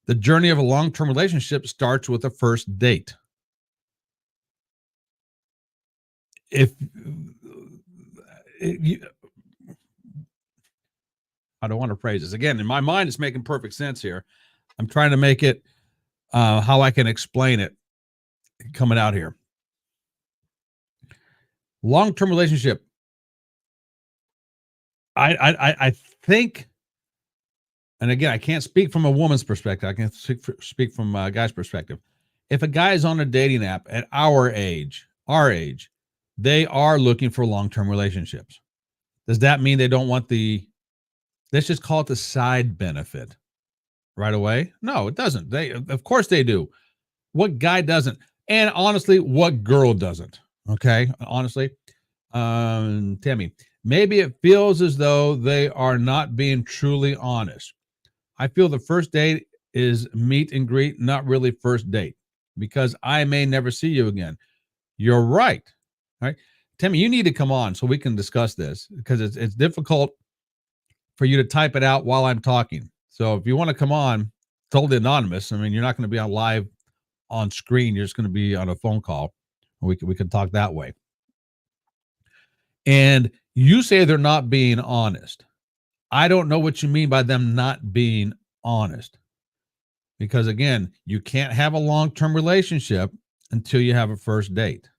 The journey of a long-term relationship starts with a first date. If I don't want to phrase this again, in my mind, it's making perfect sense here. I'm trying to make it how I can explain it coming out here. Long-term relationship. I think, and again, I can't speak from a woman's perspective. I can speak from a guy's perspective. If a guy is on a dating app at our age, they are looking for long-term relationships. Does that mean they don't want let's just call it the side benefit right away? No, it doesn't. Of course they do. What guy doesn't? And honestly, what girl doesn't? Okay, honestly, Tammy, maybe it feels as though they are not being truly honest. I feel the first date is meet and greet, not really first date, because I may never see you again. You're right. All right. Tammy, you need to come on so we can discuss this, because it's difficult for you to type it out while I'm talking. So if you want to come on, totally anonymous. I mean, you're not going to be on live on screen. You're just going to be on a phone call. We can talk that way. And you say they're not being honest. I don't know what you mean by them not being honest. Because again, you can't have a long-term relationship until you have a first date.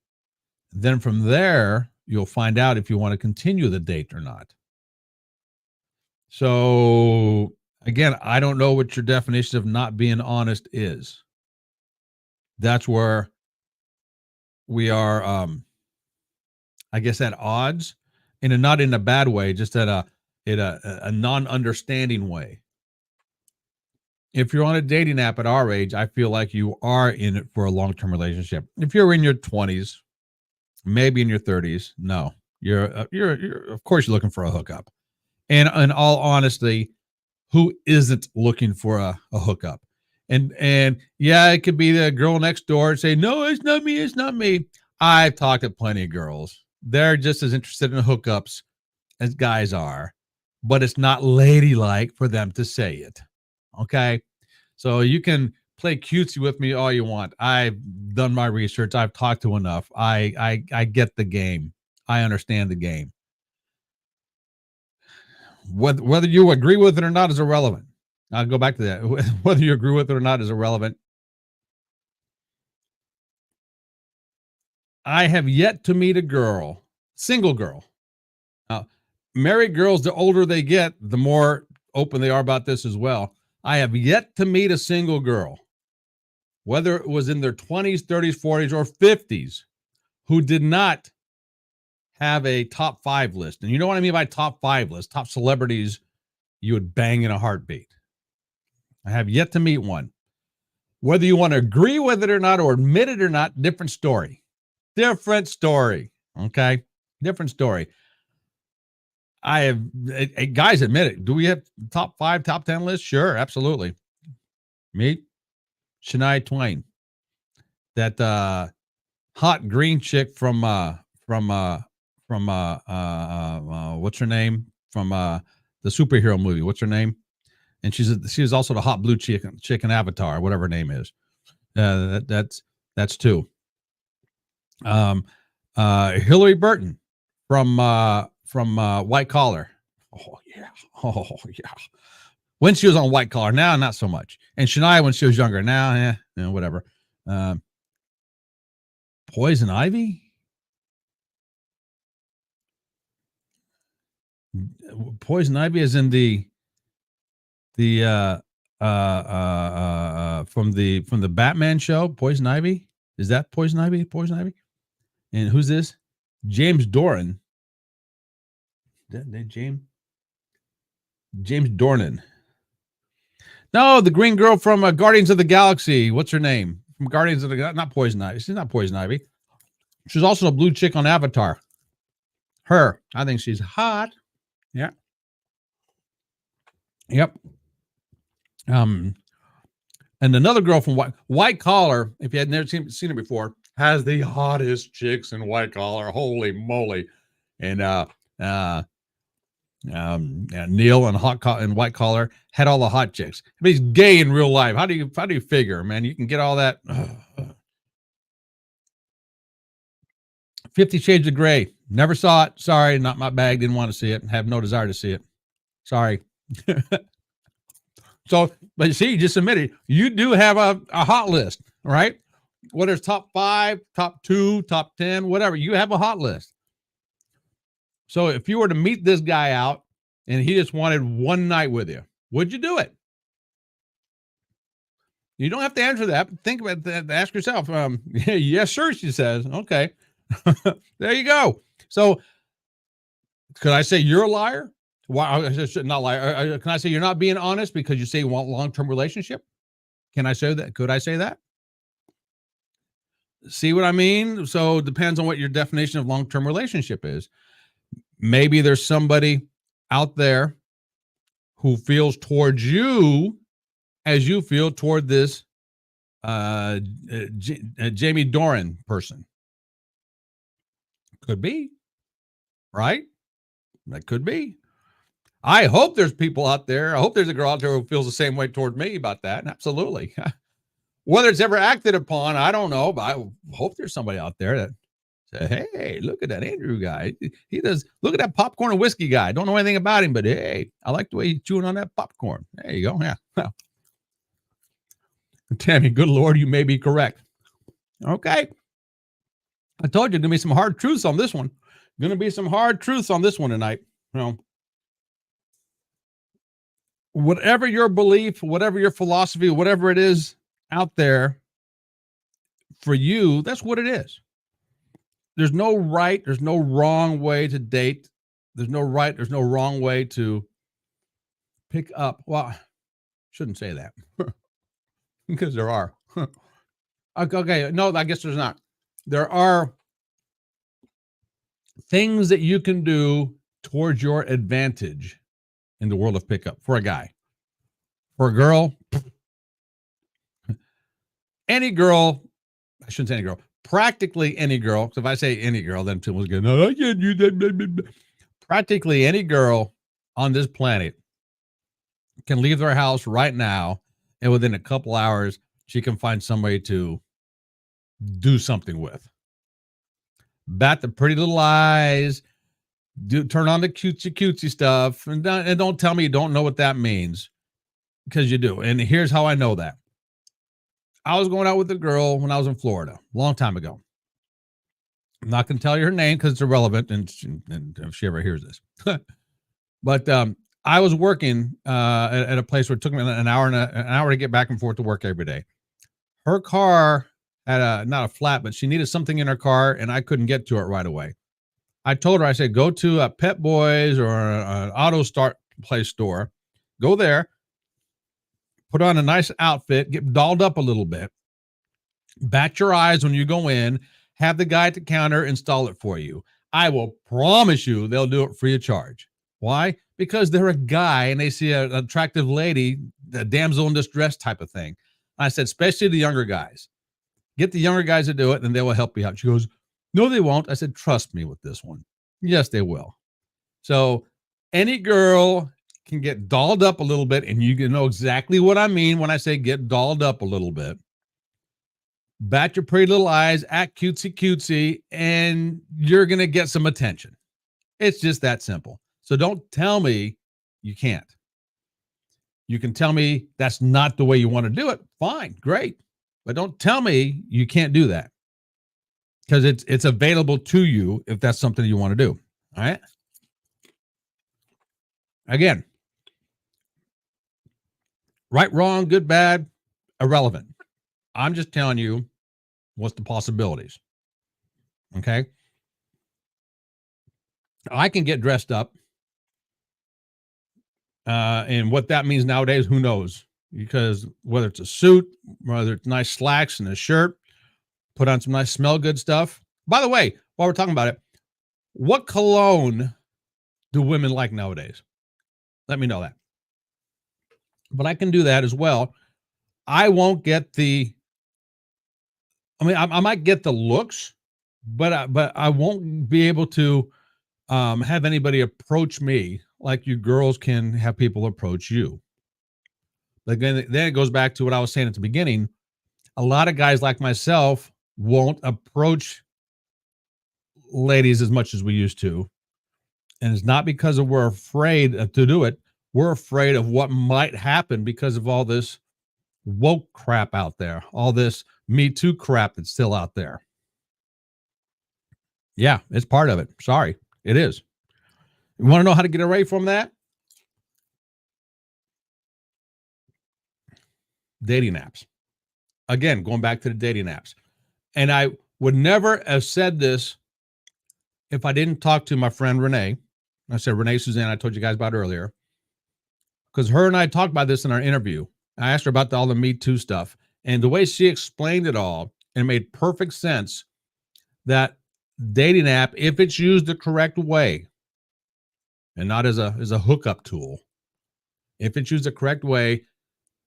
Then from there, you'll find out if you want to continue the date or not. So again, I don't know what your definition of not being honest is. That's where we are, I guess, at odds, and not in a bad way, just at a non-understanding way. If you're on a dating app at our age, I feel like you are in it for a long-term relationship. If you're in your 20s, maybe in your 30s, no, you're of course you're looking for a hookup. And in all honesty, who isn't looking for a hookup? And yeah, it could be the girl next door and say, no, it's not me, it's not me. I've talked to plenty of girls. They're just as interested in hookups as guys are, but it's not ladylike for them to say it. Okay. So you can play cutesy with me all you want. I've done my research. I've talked to enough. I get the game. I understand the game. Whether you agree with it or not is irrelevant. I'll go back to that. Whether you agree with it or not is irrelevant. I have yet to meet a girl, single girl. Married girls, the older they get, the more open they are about this as well. I have yet to meet a single girl, whether it was in their 20s, 30s, 40s, or 50s, who did not have a top 5 list. And you know what I mean by top 5 list? Top celebrities you would bang in a heartbeat. I have yet to meet one. Whether you want to agree with it or not, or admit it or not, different story. Different story. Okay? Different story. I have, guys, admit it. Do we have top 5, top 10 lists? Sure, absolutely. Me, Shania Twain, that hot green chick from what's her name, from the superhero movie. What's her name? And she was also the hot blue chicken Avatar, whatever her name is. That's 2. Hillary Burton from White Collar. Oh yeah. When she was on White Collar, now not so much. And Shania when she was younger, now whatever. Poison Ivy. Poison Ivy is in the from the Batman show. Poison Ivy, is that Poison Ivy? Poison Ivy. And who's this? James Doran. James Dornan. No, the green girl from Guardians of the Galaxy. What's her name? From Guardians of the Galaxy. Not Poison Ivy. She's not Poison Ivy. She's also a blue chick on Avatar. Her. I think she's hot. Yeah. Yep. And another girl from White Collar, if you had never seen her before, has the hottest chicks in White Collar. Holy moly. And Neil and White Collar had all the hot chicks. But he's gay in real life. How do you figure, man? You can get all that. 50 Shades of Grey. Never saw it. Sorry, not my bag. Didn't want to see it. Have no desire to see it. Sorry. So, but you see, you just admitted you do have a hot list, right? Whether it's top 5, top 2, top 10, whatever, you have a hot list. So if you were to meet this guy out and he just wanted one night with you, would you do it? You don't have to answer that. Think about that. Ask yourself. Yes, sir, she says. Okay. There you go. So could I say you're a liar? Why? I should not lie. Can I say you're not being honest because you say you want a long-term relationship? Can I say that? Could I say that? See what I mean? So it depends on what your definition of long-term relationship is. Maybe there's somebody out there who feels towards you as you feel toward this Jamie Doran person. Could be, right? That could be. I hope there's people out there. I hope there's a girl out there who feels the same way toward me about that. Absolutely. Whether it's ever acted upon, I don't know, but I hope there's somebody out there that say, hey, look at that Andrew guy. He does, look at that popcorn and whiskey guy. Don't know anything about him, but hey, I like the way he's chewing on that popcorn. There you go. Yeah. Tammy, good Lord, you may be correct. Okay. I told you, going to be some hard truths on this one. Going to be some hard truths on this one tonight. You know, whatever your belief, whatever your philosophy, whatever it is out there for you, that's what it is. There's no right, there's no wrong way to date. There's no right, there's no wrong way to pick up. Well, shouldn't say that because there are. Okay, no, I guess there's not. There are things that you can do towards your advantage in the world of pickup for a guy. For a girl, any girl, I shouldn't say any girl, practically any girl, because if I say any girl, then someone's going, no, I can't do that. Practically any girl on this planet can leave their house right now, and within a couple hours, she can find somebody to do something with. Bat the pretty little eyes, turn on the cutesy stuff, and don't tell me you don't know what that means, because you do. And here's how I know that. I was going out with a girl when I was in Florida, a long time ago. I'm not going to tell you her name because it's irrelevant, and if she ever hears this. But I was working at a place where it took me an hour to get back and forth to work every day. Her car had not a flat, but she needed something in her car, and I couldn't get to it right away. I told her, I said, go to a Pet Boys or an auto start place store, go there, put on a nice outfit, get dolled up a little bit, bat your eyes when you go in, have the guy at the counter install it for you. I will promise you they'll do it free of charge. Why? Because they're a guy and they see an attractive lady, the damsel in distress type of thing. I said, especially the younger guys. Get the younger guys to do it and they will help you out. She goes, no, they won't. I said, trust me with this one. Yes, they will. So any girl can get dolled up a little bit, and you can know exactly what I mean when I say get dolled up a little bit. Bat your pretty little eyes, act cutesy, and you're going to get some attention. It's just that simple. So don't tell me you can't. You can tell me that's not the way you want to do it. Fine, great. But don't tell me you can't do that, because it's available to you if that's something you want to do. All right. Again, right, wrong, good, bad, irrelevant. I'm just telling you what's the possibilities. Okay. I can get dressed up. And what that means nowadays, who knows? Because whether it's a suit, whether it's nice slacks and a shirt, put on some nice smell good stuff. By the way, while we're talking about it, what cologne do women like nowadays? Let me know that. But I can do that as well. I won't get I might get the looks, but I won't be able to have anybody approach me like you girls can have people approach you. Like then it goes back to what I was saying at the beginning. A lot of guys like myself won't approach ladies as much as we used to. And it's not because we're afraid to do it. We're afraid of what might happen because of all this woke crap out there, all this Me Too crap that's still out there. Yeah, it's part of it. Sorry, it is. You want to know how to get away from that? Dating apps. Again, going back to the dating apps. And I would never have said this if I didn't talk to my friend Renee. I said, Renee Suzanne, I told you guys about earlier. Because her and I talked about this in our interview. I asked her about all the Me Too stuff. And the way she explained it all, and made perfect sense that dating app, if it's used the correct way, and not as a hookup tool, if it's used the correct way,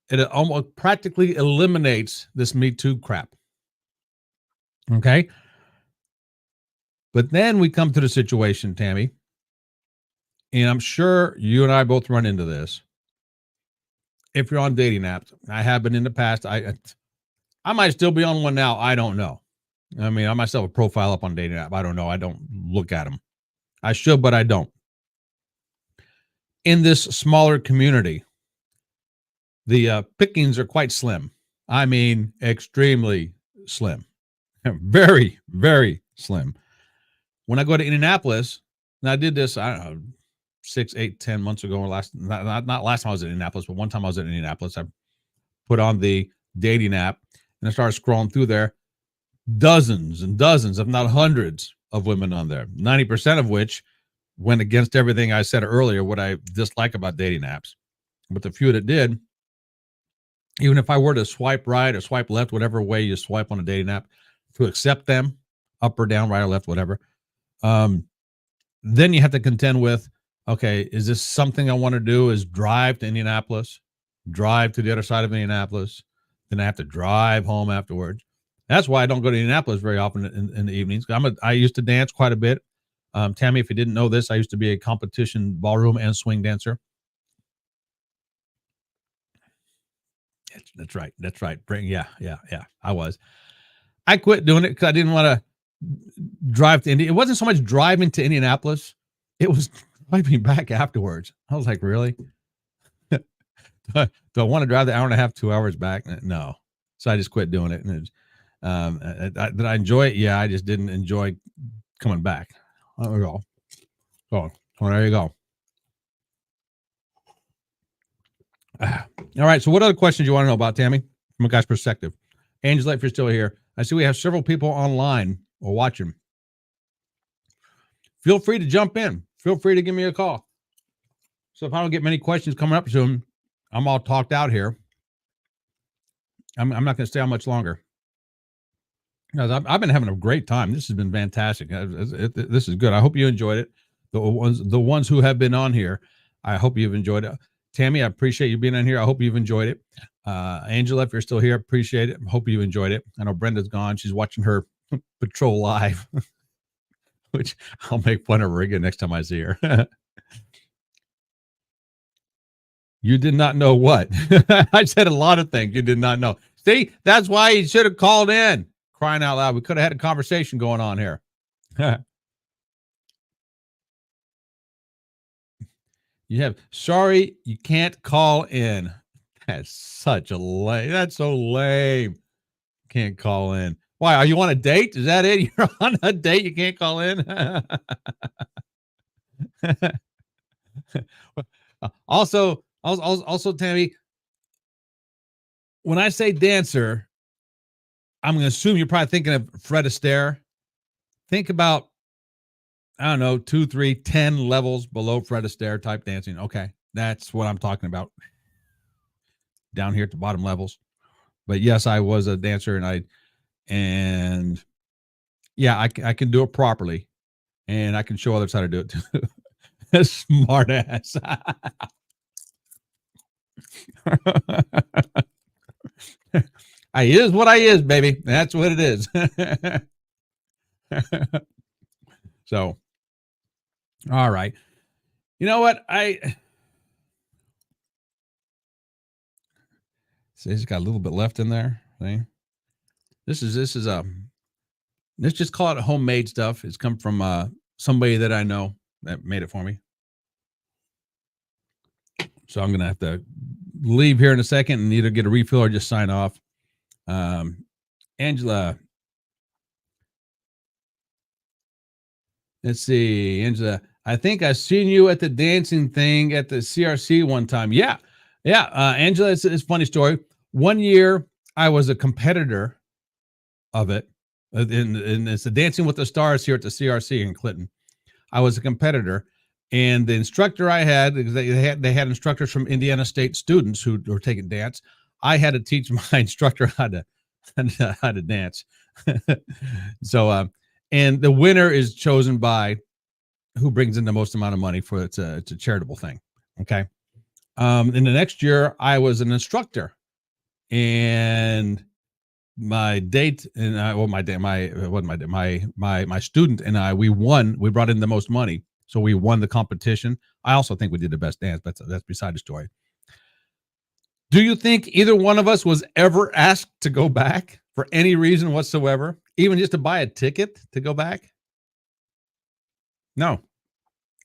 it almost practically eliminates this Me Too crap. Okay? But then we come to the situation, Tammy, and I'm sure you and I both run into this. If you're on dating apps, I have been in the past. I might still be on one now. I don't know. I mean, I myself a profile up on dating app. I don't know. I don't look at them. I should, but I don't. In this smaller community, the pickings are quite slim. I mean, extremely slim. Very, very slim. When I go to Indianapolis, and I did this, I don't know, 6, 8, 10 months ago, or not last time I was in Indianapolis, but one time I was in Indianapolis, I put on the dating app and I started scrolling through there. Dozens and dozens, if not hundreds, of women on there. 90% of which went against everything I said earlier, what I dislike about dating apps. But the few that did, even if I were to swipe right or swipe left, whatever way you swipe on a dating app, to accept them, up or down, right or left, whatever, then you have to contend with, okay, is this something I want to do? Is drive to Indianapolis, drive to the other side of Indianapolis, then I have to drive home afterwards. That's why I don't go to Indianapolis very often in the evenings. I used to dance quite a bit. Tammy, if you didn't know this, I used to be a competition ballroom and swing dancer. That's right. That's right. Yeah. I was. I quit doing it because I didn't want to drive to India. It wasn't so much driving to Indianapolis. It was driving back afterwards. I was like, really? Do I want to drive the hour and a half, 2 hours back? No. So I just quit doing it. And Did I enjoy it? Yeah, I just didn't enjoy coming back. There we go. So there you go. All right. So what other questions you want to know about, Tammy, from a guy's perspective? Angela, if you're still here, I see we have several people online or watching. Feel free to jump in. Feel free to give me a call. So if I don't get many questions coming up soon, I'm all talked out here. I'm not going to stay on much longer. I've been having a great time. This has been fantastic. This is good. I hope you enjoyed it. The ones who have been on here, I hope you've enjoyed it. Tammy, I appreciate you being on here. I hope you've enjoyed it. Angela, if you're still here, appreciate it. I hope you enjoyed it. I know Brenda's gone. She's watching her patrol live, which I'll make fun of her again next time I see her. You did not know what? I said a lot of things you did not know. See, that's why you should have called in. Crying out loud. We could have had a conversation going on here. You have, sorry, you can't call in. That's such a lame. That's so lame. Can't call in. Why? Are you on a date? Is that it? You're on a date. You can't call in. Also, Tammy, when I say dancer, I'm going to assume you're probably thinking of Fred Astaire. Think about, I don't know, 2, 3, 10 levels below Fred Astaire type dancing. Okay, that's what I'm talking about. Down here at the bottom levels. But yes, I was a dancer, and yeah, I can do it properly, and I can show others how to do it too. Smart ass. I is what I is, baby. That's what it is. So, all right. You know what? See, it's got a little bit left in there. See? Let's just call it homemade stuff. It's come from somebody that I know that made it for me. So I'm going to have to leave here in a second and either get a refill or just sign off. Angela. Let's see. Angela, I think I've seen you at the dancing thing at the CRC one time. Yeah. Yeah. Angela, it's a funny story. One year I was a competitor of it. And it's the Dancing with the Stars here at the CRC in Clinton. I was a competitor. And the instructor I had, because they had instructors from Indiana State students who were taking dance. I had to teach my instructor how to dance. So, and the winner is chosen by who brings in the most amount of money for it's a charitable thing. Okay. In the next year, I was an instructor, and my date and my student and I, we won. We brought in the most money. So we won the competition. I also think we did the best dance, but that's beside the story. Do you think either one of us was ever asked to go back for any reason whatsoever, even just to buy a ticket to go back? No,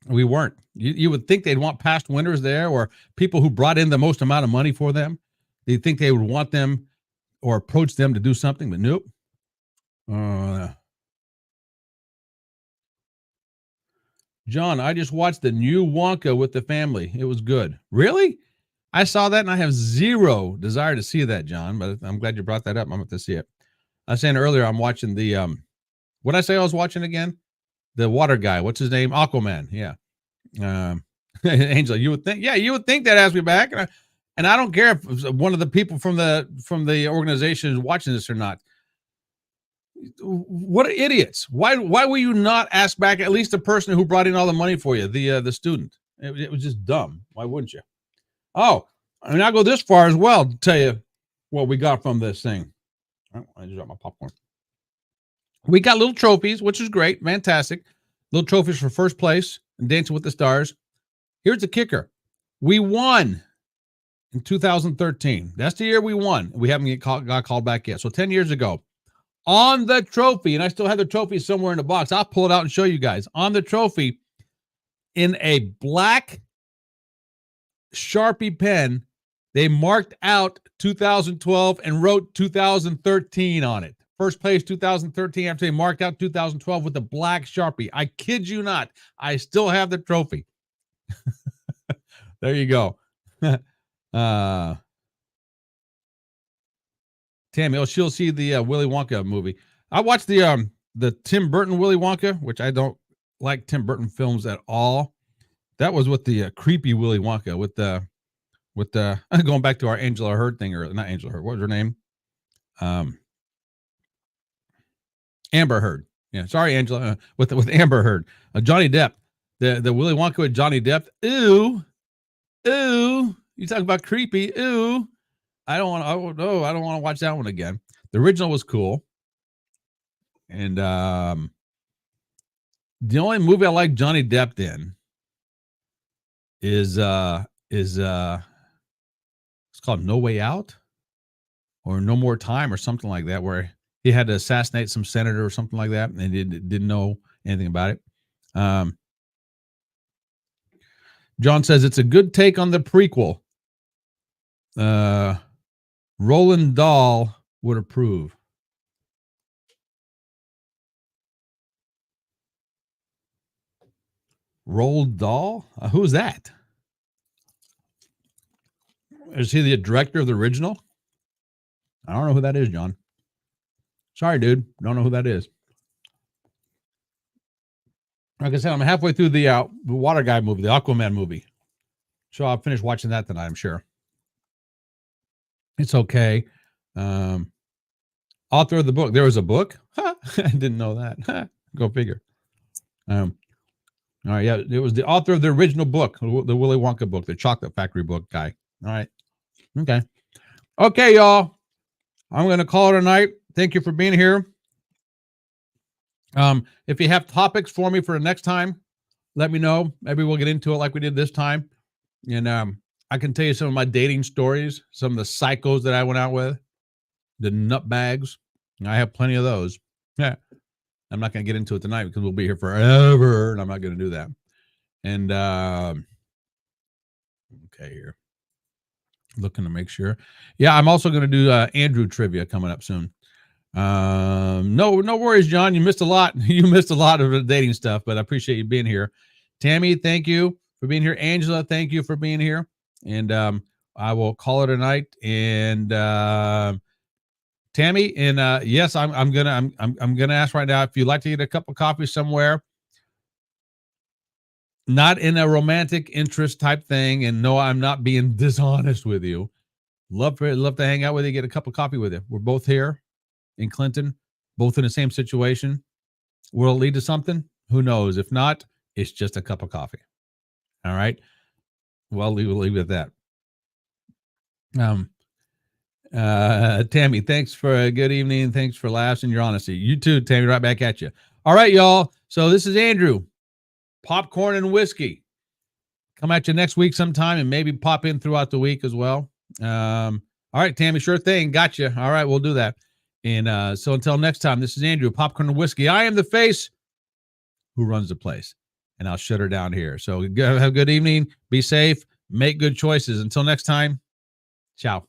we weren't. You would think they'd want past winners there or people who brought in the most amount of money for them. You'd think they would want them or approach them to do something, but nope. John, I just watched the new Wonka with the family. It was good. Really? I saw that and I have zero desire to see that, John, but I'm glad you brought that up. I'm going to see it. I was saying earlier, I'm watching the, what did I say I was watching again? The water guy. What's his name? Aquaman. Yeah. Angela, you would think that asked me back. And I don't care if one of the people from the organization is watching this or not. What idiots! Why were you not asked back? At least the person who brought in all the money for you, the student. It was just dumb. Why wouldn't you? Oh, I mean, I'll go this far as well to tell you what we got from this thing. Oh, I just dropped my popcorn. We got little trophies, which is great, fantastic. Little trophies for first place in Dancing with the Stars. Here's the kicker: we won in 2013. That's the year we won. We haven't got called back yet. So 10 years ago. On the trophy, and I still have the trophy somewhere in the box. I'll pull it out and show you guys. On the trophy, in a black Sharpie pen, they marked out 2012 and wrote 2013 on it. First place 2013 after they marked out 2012 with the black Sharpie. I kid you not. I still have the trophy. There you go. Tammy, she'll see the Willy Wonka movie. I watched the Tim Burton Willy Wonka, which I don't like Tim Burton films at all. That was with the creepy Willy Wonka with the going back to our Angela Heard thing, or not Angela Heard. What was her name? Amber Heard. Yeah, sorry, Angela. With Amber Heard, Johnny Depp, the Willy Wonka with Johnny Depp. Ooh. You talk about creepy. Ooh. I don't want to watch that one again. The original was cool. And the only movie I like Johnny Depp in is it's called No Way Out or No More Time or something like that, where he had to assassinate some senator or something like that, and he didn't know anything about it. John says it's a good take on the prequel. Roland Dahl would approve. Roald Dahl? Who's that? Is he the director of the original? I don't know who that is, John. Sorry, dude. Don't know who that is. Like I said, I'm halfway through the Water Guy movie, the Aquaman movie. So I'll finish watching that tonight, I'm sure. It's okay. Author of the book. There was a book? I didn't know that. Go figure. All right, yeah, it was the author of the original book, the Willy Wonka book, the Chocolate Factory book guy. All right. Okay, y'all. I'm going to call it a night. Thank you for being here. If you have topics for me for the next time, let me know. Maybe we'll get into it like we did this time. And I can tell you some of my dating stories, some of the psychos that I went out with, the nutbags. I have plenty of those. Yeah. I'm not going to get into it tonight because we'll be here forever, and I'm not going to do that. And okay, here. Looking to make sure. Yeah, I'm also going to do Andrew trivia coming up soon. No worries, John. You missed a lot. You missed a lot of the dating stuff, but I appreciate you being here. Tammy, thank you for being here. Angela, thank you for being here. And I will call it a night. And Tammy, and yes, I'm gonna ask right now if you'd like to get a cup of coffee somewhere. Not in a romantic interest type thing, and no, I'm not being dishonest with you. Love to hang out with you, get a cup of coffee with you. We're both here in Clinton, both in the same situation. Will it lead to something? Who knows? If not, it's just a cup of coffee. All right. Well, we'll leave it at that. Tammy, thanks for a good evening. Thanks for laughs and your honesty. You too, Tammy. Right back at you. All right, y'all. So this is Andrew. Popcorn and whiskey. Come at you next week sometime and maybe pop in throughout the week as well. All right, Tammy, sure thing. Gotcha. All right, we'll do that. And so until next time, this is Andrew, Popcorn and Whiskey. I am the face who runs the place, and I'll shut her down here. So have a good evening. Be safe. Make good choices. Until next time, ciao.